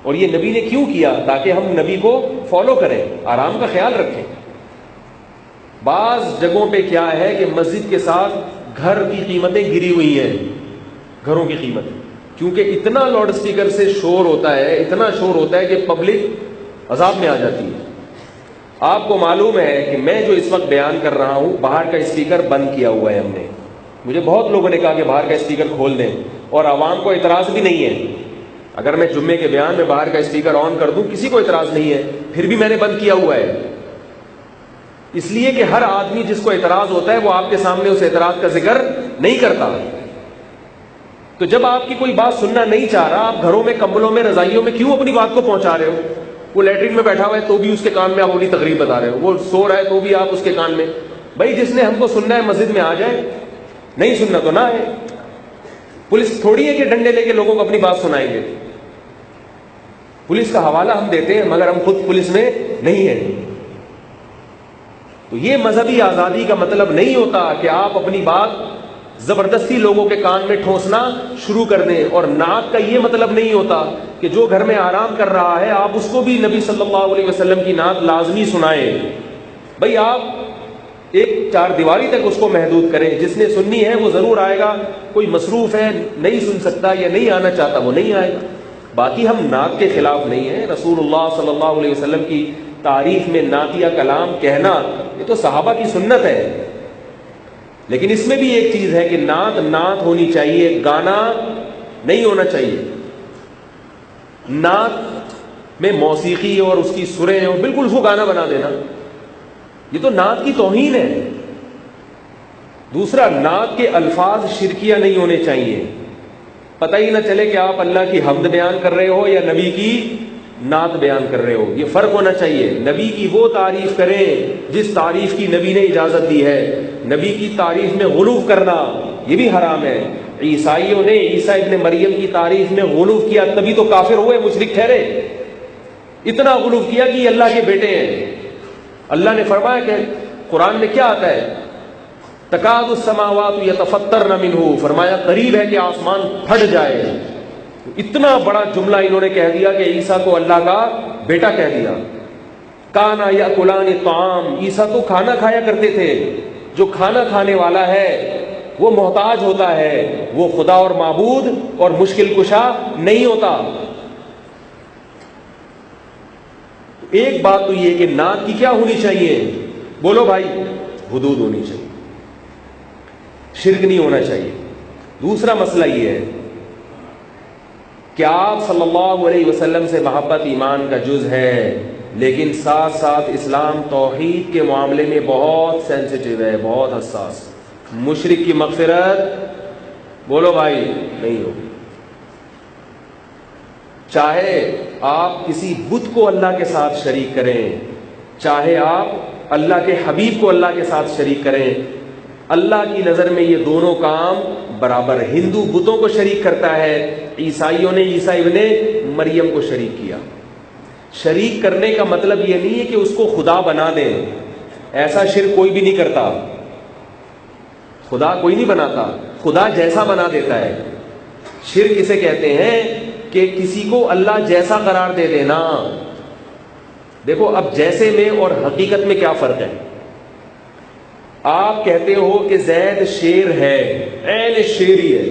اور یہ نبی نے کیوں کیا؟ تاکہ ہم نبی کو فالو کریں، آرام کا خیال رکھیں. بعض جگہوں پہ کیا ہے کہ مسجد کے ساتھ گھر کی قیمتیں گری ہوئی ہیں، گھروں کی قیمت، کیونکہ اتنا لاؤڈ اسپیکر سے شور ہوتا ہے، اتنا شور ہوتا ہے کہ پبلک عذاب میں آ جاتی ہے. آپ کو معلوم ہے کہ میں جو اس وقت بیان کر رہا ہوں، باہر کا اسپیکر بند کیا ہوا ہے ہم نے. مجھے بہت لوگوں نے کہا کہ باہر کا اسپیکر کھول دیں، اور عوام کو اعتراض بھی نہیں ہے. اگر میں جمعے کے بیان میں باہر کا اسپیکر آن کر دوں، کسی کو اعتراض نہیں ہے، پھر بھی میں نے بند کیا ہوا ہے. اس لیے کہ ہر آدمی جس کو اعتراض ہوتا ہے وہ آپ کے سامنے اس اعتراض کا ذکر نہیں کرتا. تو جب آپ کی کوئی بات سننا نہیں چاہ رہا، آپ گھروں میں، کمبلوں میں، رضائیوں میں کیوں اپنی بات کو پہنچا رہے ہو؟ وہ لیٹرین میں بیٹھا ہوا ہے تو بھی اس کے کان میں آپ اپنی تقریر بتا رہے ہو، وہ سو رہا ہے تو بھی آپ اس کے کان میں. بھائی جس نے ہم کو سننا ہے مسجد میں آ جائے، نہیں سننا تو نہ آئے. پولیس تھوڑی ہے کہ ڈنڈے لے کے لوگوں کو اپنی بات سنائیں گے. پولیس کا حوالہ ہم دیتے ہیں مگر ہم خود پولیس میں نہیں ہیں. تو یہ مذہبی آزادی کا مطلب نہیں ہوتا کہ آپ اپنی بات زبردستی لوگوں کے کان میں ٹھونسنا شروع کر دیں. اور نعت کا یہ مطلب نہیں ہوتا کہ جو گھر میں آرام کر رہا ہے آپ اس کو بھی نبی صلی اللہ علیہ وسلم کی نعت لازمی سنائیں. بھائی آپ ایک چار دیواری تک اس کو محدود کریں، جس نے سننی ہے وہ ضرور آئے گا، کوئی مصروف ہے نہیں سن سکتا یا نہیں آنا چاہتا وہ نہیں آئے گا. باقی ہم نعت کے خلاف نہیں ہیں. رسول اللہ صلی اللہ علیہ وسلم کی تعریف میں نعتیہ کلام کہنا یہ تو صحابہ کی سنت ہے. لیکن اس میں بھی ایک چیز ہے کہ نعت نعت ہونی چاہیے، گانا نہیں ہونا چاہیے. نعت میں موسیقی اور اس کی سریں اور بالکل وہ گانا بنا دینا، یہ تو نعت کی توہین ہے. دوسرا، نعت کے الفاظ شرکیہ نہیں ہونے چاہیے. پتہ ہی نہ چلے کہ آپ اللہ کی حمد بیان کر رہے ہو یا نبی کی نعت بیان کر رہے ہو. یہ فرق ہونا چاہیے. نبی کی وہ تعریف کریں جس تعریف کی نبی نے اجازت دی ہے. نبی کی تعریف میں غلو کرنا یہ بھی حرام ہے. عیسائیوں نے عیسیٰ ابن مریم کی تعریف میں غلو کیا تبھی تو کافر ہوئے، مشرک ٹھہرے. اتنا غلو کیا کہ یہ اللہ کے بیٹے ہیں. اللہ نے فرمایا کہ قرآن میں کیا آتا ہے، تکاد السماوات یتفطرن منہ، فرمایا قریب ہے کہ آسمان پھٹ جائے. اتنا بڑا جملہ انہوں نے کہہ دیا کہ عیسیٰ کو اللہ کا بیٹا کہہ دیا. کانا یاکلان الطعام، عیسیٰ تو کھانا کھایا کرتے تھے. جو کھانا کھانے والا ہے وہ محتاج ہوتا ہے، وہ خدا اور معبود اور مشکل کشا نہیں ہوتا. ایک بات تو یہ کہ نعت کی کیا ہونی چاہیے، بولو بھائی، حدود ہونی چاہیے، شرک نہیں ہونا چاہیے. دوسرا مسئلہ یہ ہے کہ آپ صلی اللہ علیہ وسلم سے محبت ایمان کا جز ہے، لیکن ساتھ ساتھ اسلام توحید کے معاملے میں بہت سینسیٹیو ہے، بہت حساس. مشرک کی مغفرت بولو بھائی نہیں ہوگی. چاہے آپ کسی بت کو اللہ کے ساتھ شریک کریں، چاہے آپ اللہ کے حبیب کو اللہ کے ساتھ شریک کریں، اللہ کی نظر میں یہ دونوں کام برابر. ہندو بتوں کو شریک کرتا ہے، عیسائیوں نے عیسیٰ ابن مریم کو شریک کیا. شریک کرنے کا مطلب یہ نہیں ہے کہ اس کو خدا بنا دیں. ایسا شرک کوئی بھی نہیں کرتا. خدا کوئی نہیں بناتا، خدا جیسا بنا دیتا ہے. شرک اسے کہتے ہیں کہ کسی کو اللہ جیسا قرار دے دینا. دیکھو اب جیسے میں اور حقیقت میں کیا فرق ہے. آپ کہتے ہو کہ زید شیر ہے، عین شیر ہی ہے.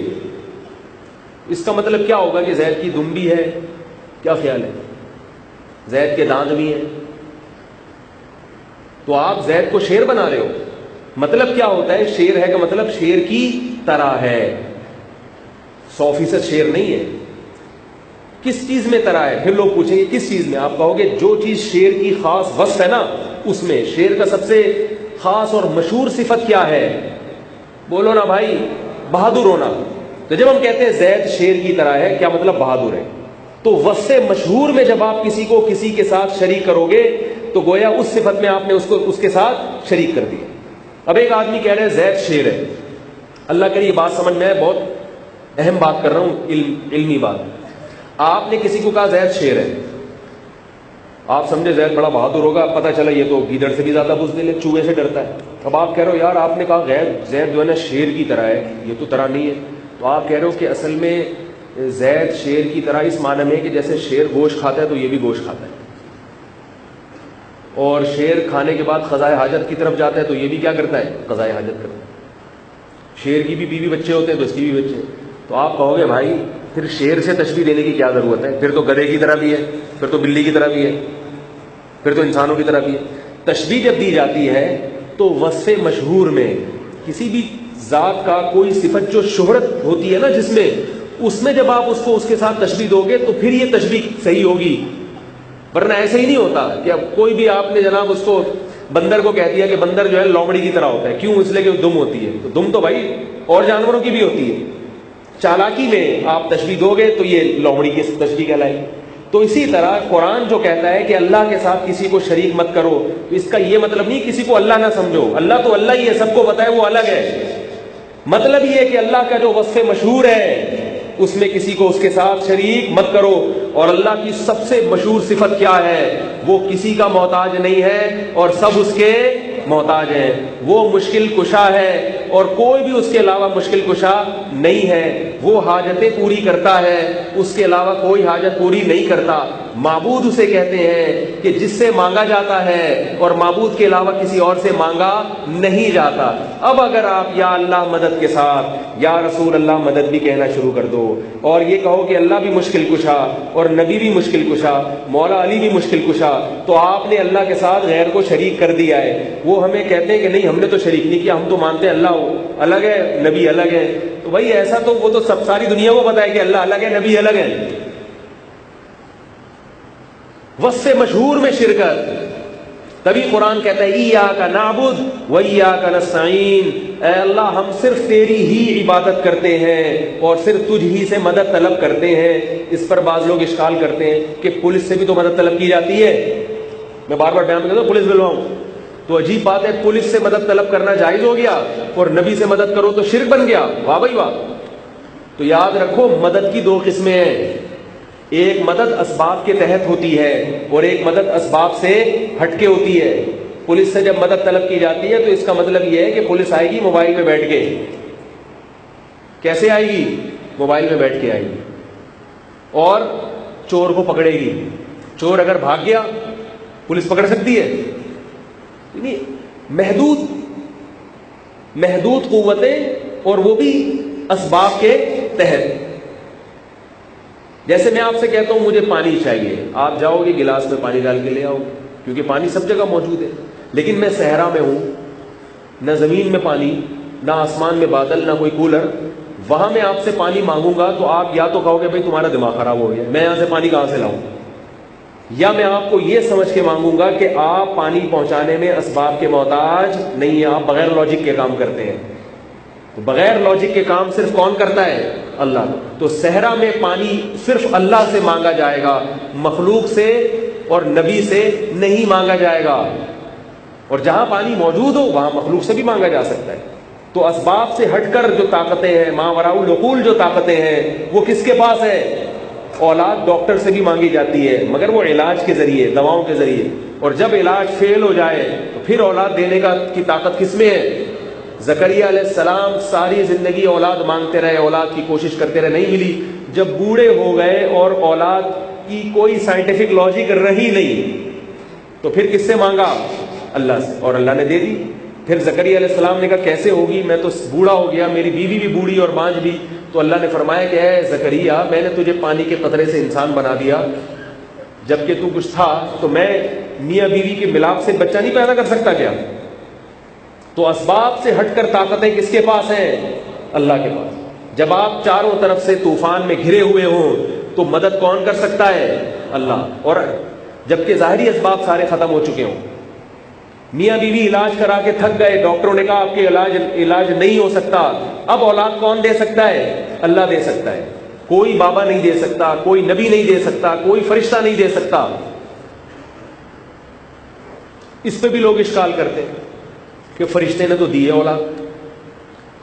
اس کا مطلب کیا ہوگا کہ زید کی دم بھی ہے؟ کیا خیال ہے؟ زید کے دانت بھی ہیں، تو آپ زید کو شیر بنا رہے ہو. مطلب کیا ہوتا ہے شیر ہے کا مطلب شیر کی طرح ہے، 100% شیر نہیں ہے. کس چیز میں طرح ہے؟ پھر لوگ پوچھیں گے کس چیز میں؟ آپ کہو گے جو چیز شیر کی خاص وصف ہے نا اس میں. شیر کا سب سے خاص اور مشہور صفت کیا ہے؟ بولو نا بھائی، بہادر ہونا. تو جب ہم کہتے ہیں زید شیر کی طرح ہے، کیا مطلب؟ بہادر ہے. تو وصف مشہور میں جب آپ کسی کو کسی کے ساتھ شریک کرو گے تو گویا اس صفت میں آپ نے اس کے ساتھ شریک کر دیا. اب ایک آدمی کہہ رہے ہیں زید شیر ہے. اللہ کرے یہ بات سمجھ میں ہے، بہت اہم بات کر رہا ہوں، علمی بات. آپ نے کسی کو کہا زید شیر ہے، آپ سمجھے زید بڑا بہادر ہوگا، پتہ چلا یہ تو گیدڑ سے بھی زیادہ بزدل ہے، چوہے سے ڈرتا ہے. اب آپ کہہ رہے ہو یار آپ نے کہا زید جو ہے نا شیر کی طرح ہے، یہ تو طرح نہیں ہے. تو آپ کہہ رہے ہو کہ اصل میں زید شیر کی طرح اس معنی میں کہ جیسے شیر گوشت کھاتا ہے تو یہ بھی گوشت کھاتا ہے، اور شیر کھانے کے بعد قضائے حاجت کی طرف جاتا ہے تو یہ بھی کیا کرتا ہے؟ قضائے حاجت کرتا ہے. شیر کی بھی بیوی بچے ہوتے ہیں تو اس کی بھی بچے. تو آپ کہو گے بھائی پھر شیر سے تشبیہ دینے کی کیا ضرورت ہے؟ پھر تو گدھے کی طرح بھی ہے، پھر تو بلی کی طرح بھی ہے، پھر تو انسانوں کی طرح بھی ہے. تشبیہ جب دی جاتی ہے تو وصف مشہور میں کسی بھی ذات کا کوئی صفت جو شہرت ہوتی ہے نا جس میں، اس میں جب آپ اس کو اس کے ساتھ تشبیہ دو گے تو پھر یہ تشبیہ صحیح ہوگی. ورنہ ایسے ہی نہیں ہوتا کہ اب کوئی بھی آپ نے جناب اس کو بندر کو کہہ دیا کہ بندر جو ہے لومڑی کی طرح ہوتا ہے. کیوں؟ اس لیے کہ دم ہوتی ہے. تو دم تو بھائی اور جانوروں کی بھی ہوتی ہے. چالاکی میں آپ تشبیہ دو گے تو یہ لومڑی کی تشبیہ کہلائے گی. تو اسی طرح قرآن جو کہتا ہے کہ اللہ کے ساتھ کسی کو شریک مت کرو، تو اس کا یہ مطلب نہیں کسی کو اللہ نہ سمجھو، اللہ تو اللہ ہی ہے، سب کو پتہ ہے وہ الگ ہے۔ مطلب یہ ہے کہ اللہ کا جو وصف مشہور ہے اس میں کسی کو اس کے ساتھ شریک مت کرو۔ اور اللہ کی سب سے مشہور صفت کیا ہے؟ وہ کسی کا محتاج نہیں ہے اور سب اس کے محتاج ہیں۔ وہ مشکل کشا ہے اور کوئی بھی اس کے علاوہ مشکل کشا نہیں ہے۔ وہ حاجتیں پوری کرتا ہے، اس کے علاوہ کوئی حاجت پوری نہیں کرتا۔ معبود اسے کہتے ہیں کہ جس سے مانگا جاتا ہے اور معبود کے علاوہ کسی اور سے مانگا نہیں جاتا۔ اب اگر آپ یا اللہ مدد کے ساتھ یا رسول اللہ مدد بھی کہنا شروع کر دو اور یہ کہو کہ اللہ بھی مشکل کشا اور نبی بھی مشکل کشا، مولا علی بھی مشکل کشا، تو آپ نے اللہ کے ساتھ غیر کو شریک کر دیا ہے۔ وہ ہمیں کہتے ہیں کہ نہیں ہم نے تو شریک نہیں کیا، ہم تو مانتے ہیں اللہ الگ ہے نبی الگ ہے۔ تو بھائی ایسا تو وہ تو سب ساری دنیا کو پتہ ہے کہ اللہ الگ ہے نبی الگ ہے۔ وصف مشہور میں شرکت، تبھی قرآن کہتا ہے ایاک نعبد و ایاک نستعین، اے اللہ ہم صرف تیری ہی عبادت کرتے ہیں اور صرف تجھ ہی سے مدد طلب کرتے ہیں۔ اس پر بعض لوگ اشکال کرتے ہیں کہ پولیس سے بھی تو مدد طلب کی جاتی ہے، میں بار بار بیان کرتا ہوں پولیس بلواؤں، تو عجیب بات ہے، پولیس سے مدد طلب کرنا جائز ہو گیا اور نبی سے مدد کرو تو شرک بن گیا، واہ بھائی واہ۔ تو یاد رکھو مدد کی دو قسمیں ہیں، ایک مدد اسباب کے تحت ہوتی ہے اور ایک مدد اسباب سے ہٹ کے ہوتی ہے۔ پولیس سے جب مدد طلب کی جاتی ہے تو اس کا مطلب یہ ہے کہ پولیس آئے گی موبائل میں بیٹھ کے، کیسے آئے گی؟ موبائل میں بیٹھ کے آئے گی اور چور کو پکڑے گی۔ چور اگر بھاگ گیا پولیس پکڑ سکتی ہے؟ محدود قوتیں اور وہ بھی اسباب کے تحت۔ جیسے میں آپ سے کہتا ہوں مجھے پانی چاہیے، آپ جاؤ گے گلاس میں پانی ڈال کے لے آؤ کیونکہ پانی سب جگہ موجود ہے، لیکن میں صحرا میں ہوں، نہ زمین میں پانی، نہ آسمان میں بادل، نہ کوئی کولر، وہاں میں آپ سے پانی مانگوں گا تو آپ یا تو کہو گے بھائی تمہارا دماغ خراب ہو گیا، میں یہاں سے پانی کہاں سے لاؤں، یا میں آپ کو یہ سمجھ کے مانگوں گا کہ آپ پانی پہنچانے میں اسباب کے محتاج نہیں ہیں، آپ بغیر لاجک کے کام کرتے ہیں۔ تو بغیر لاجک کے کام صرف کون کرتا ہے؟ اللہ۔ تو صحرا میں پانی صرف اللہ سے مانگا جائے گا، مخلوق سے اور نبی سے نہیں مانگا جائے گا، اور جہاں پانی موجود ہو وہاں مخلوق سے بھی مانگا جا سکتا ہے۔ تو اسباب سے ہٹ کر جو طاقتیں ہیں، ما وراء العقول جو طاقتیں ہیں، وہ کس کے پاس ہے؟ اولاد ڈاکٹر سے بھی مانگی جاتی ہے مگر وہ علاج کے ذریعے، دواؤں کے ذریعے، اور جب علاج فیل ہو جائے تو پھر اولاد دینے کی طاقت کس میں ہے؟ زکریا علیہ السلام ساری زندگی اولاد مانگتے رہے، اولاد کی کوشش کرتے رہے، نہیں ملی، جب بوڑھے ہو گئے اور اولاد کی کوئی سائنٹیفک لاجک رہی نہیں تو پھر کس سے مانگا؟ اللہ سے، اور اللہ نے دے دی۔ پھر زکریا علیہ السلام نے کہا کیسے ہوگی، میں تو بوڑھا ہو گیا، میری بیوی بھی بوڑھی اور بانجھ بھی، تو اللہ نے فرمایا کہ اے زکریا میں نے تجھے پانی کے قطرے سے انسان بنا دیا، جبکہ تو کچھ تھا، تو میں میاں بیوی کے ملاپ سے بچہ نہیں پیدا کر سکتا کیا؟ تو اسباب سے ہٹ کر طاقتیں کس کے پاس ہیں؟ اللہ کے پاس۔ جب آپ چاروں طرف سے طوفان میں گھرے ہوئے ہوں تو مدد کون کر سکتا ہے؟ اللہ، اور جبکہ ظاہری اسباب سارے ختم ہو چکے ہوں، میاں بیوی علاج کرا کے تھک گئے، ڈاکٹروں نے کہا آپ کے علاج نہیں ہو سکتا، اب اولاد کون دے سکتا ہے؟ اللہ دے سکتا ہے، کوئی بابا نہیں دے سکتا، کوئی نبی نہیں دے سکتا، کوئی فرشتہ نہیں دے سکتا۔ اس پہ بھی لوگ اشکال کرتے ہیں کہ فرشتے نے تو دی ہے اولاد۔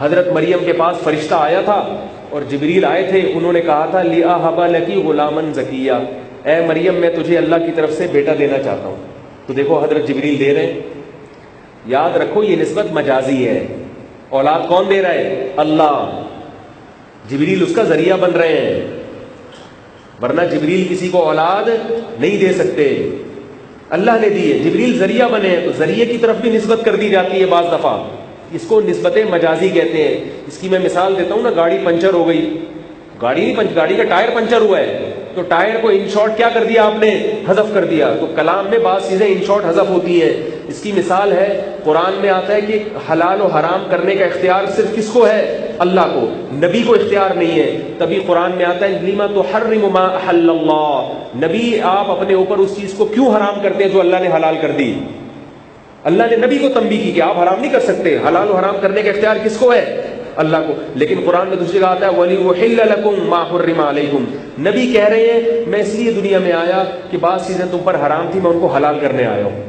حضرت مریم کے پاس فرشتہ آیا تھا اور جبریل آئے تھے، انہوں نے کہا تھا لِأَهَبَ لَكِ غُلَامًا زَكِيًّا، اے مریم میں تجھے اللہ کی طرف سے بیٹا دینا چاہتا ہوں۔ تو دیکھو حضرت جبریل دے رہے ہیں۔ یاد رکھو یہ نسبت مجازی ہے، اولاد کون دے رہا ہے؟ اللہ، جبریل اس کا ذریعہ بن رہے ہیں، ورنہ جبریل کسی کو اولاد نہیں دے سکتے، اللہ نے دی ہے، جبریل ذریعہ بنے، تو ذریعے کی طرف بھی نسبت کر دی جاتی ہے بعض دفعہ، اس کو نسبت مجازی کہتے ہیں۔ اس کی میں مثال دیتا ہوں نا، گاڑی پنچر ہو گئی، گاڑی کا ٹائر پنچر ہوا ہے تو ٹائر کو ان شارٹ کیا کر دیا آپ نے؟ حذف کر دیا۔ تو کلام میں بعض چیزیں ان شارٹ حذف ہوتی ہیں۔ اس کی مثال ہے قرآن میں آتا ہے کہ حلال و حرام کرنے کا اختیار صرف کس کو ہے؟ اللہ کو، نبی کو اختیار نہیں ہے۔ تبھی قرآن میں آتا ہے لِمَ تُحَرِّمُ مَا أَحَلَّ اللَّهُ، نبی آپ اپنے اوپر اس چیز کو کیوں حرام کرتے ہیں جو اللہ نے حلال کر دی؟ اللہ نے نبی کو تنبیہ کی کہ آپ حرام نہیں کر سکتے، حلال و حرام کرنے کا اختیار کس کو ہے؟ اللہ کو. لیکن قرآن میں دوسری جگہ آتا ہے وَلِأُحِلَّ لَكُم مَّا حُرِّمَ عَلَيْكُمْ. نبی کہہ رہے ہیں میں اس لیے دنیا میں آیا کہ بعض چیزیں تم پر حرام تھی، میں ان کو حلال کرنے آیا ہوں.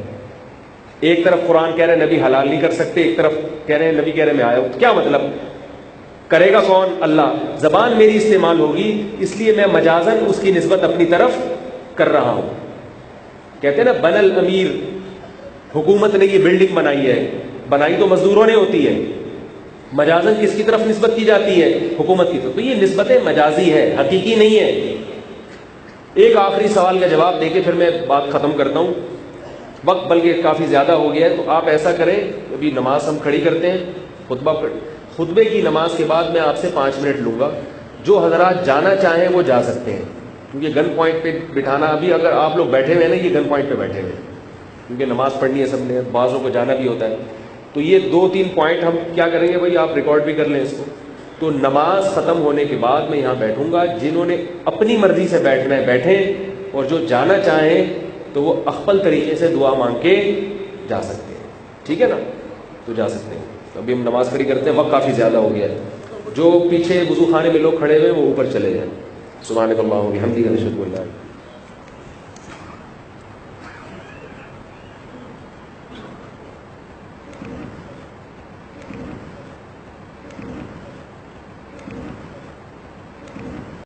ایک طرف قرآن کہہ رہے ہیں نبی حلال نہیں کر سکتے، ایک طرف کہہ رہے ہیں نبی کہہ رہے ہیں میں آیا ہوں. کیا مطلب؟ کرے گا کون؟ اللہ. زبان میری استعمال ہوگی، اس لیے میں مجازن اس کی نسبت اپنی طرف کر رہا ہوں. کہتے ہیں نا بن الامیر، حکومت نے یہ بلڈنگ بنائی ہے، بنائی تو مزدوروں نے ہوتی ہے، مجازن کس کی طرف نسبت کی جاتی ہے؟ حکومت کی طرف. تو یہ نسبت مجازی ہے، حقیقی نہیں ہے. ایک آخری سوال کا جواب دے کے پھر میں بات ختم کرتا ہوں، وقت بلکہ کافی زیادہ ہو گیا ہے. تو آپ ایسا کریں، ابھی نماز ہم کھڑی کرتے ہیں، خطبے کی نماز کے بعد میں آپ سے 5 منٹ لوں گا. جو حضرات جانا چاہیں وہ جا سکتے ہیں، کیونکہ گن پوائنٹ پہ بٹھانا، ابھی اگر آپ لوگ بیٹھے ہوئے ہیں نا، یہ گن پوائنٹ پہ بیٹھے ہوئے ہیں کیونکہ نماز پڑھنی ہے سب نے، بعضوں کو جانا بھی ہوتا ہے. تو یہ 2-3 پوائنٹ ہم کیا کریں گے بھائی، آپ ریکارڈ بھی کر لیں اس کو. تو نماز ختم ہونے کے بعد میں یہاں بیٹھوں گا، جنہوں نے اپنی مرضی سے بیٹھنا ہے بیٹھیں، اور جو جانا چاہیں تو وہ اخفل طریقے سے دعا مانگ کے جا سکتے ہیں. ٹھیک ہے نا؟ تو جا سکتے ہیں. ابھی ہم نماز کھڑی کرتے ہیں، وقت کافی زیادہ ہو گیا ہے. جو پیچھے وضو خانے میں لوگ کھڑے ہوئے وہ اوپر چلے جائیں. سبحانک اللہم و بحمدک، اشہد ان لا الہ الا انت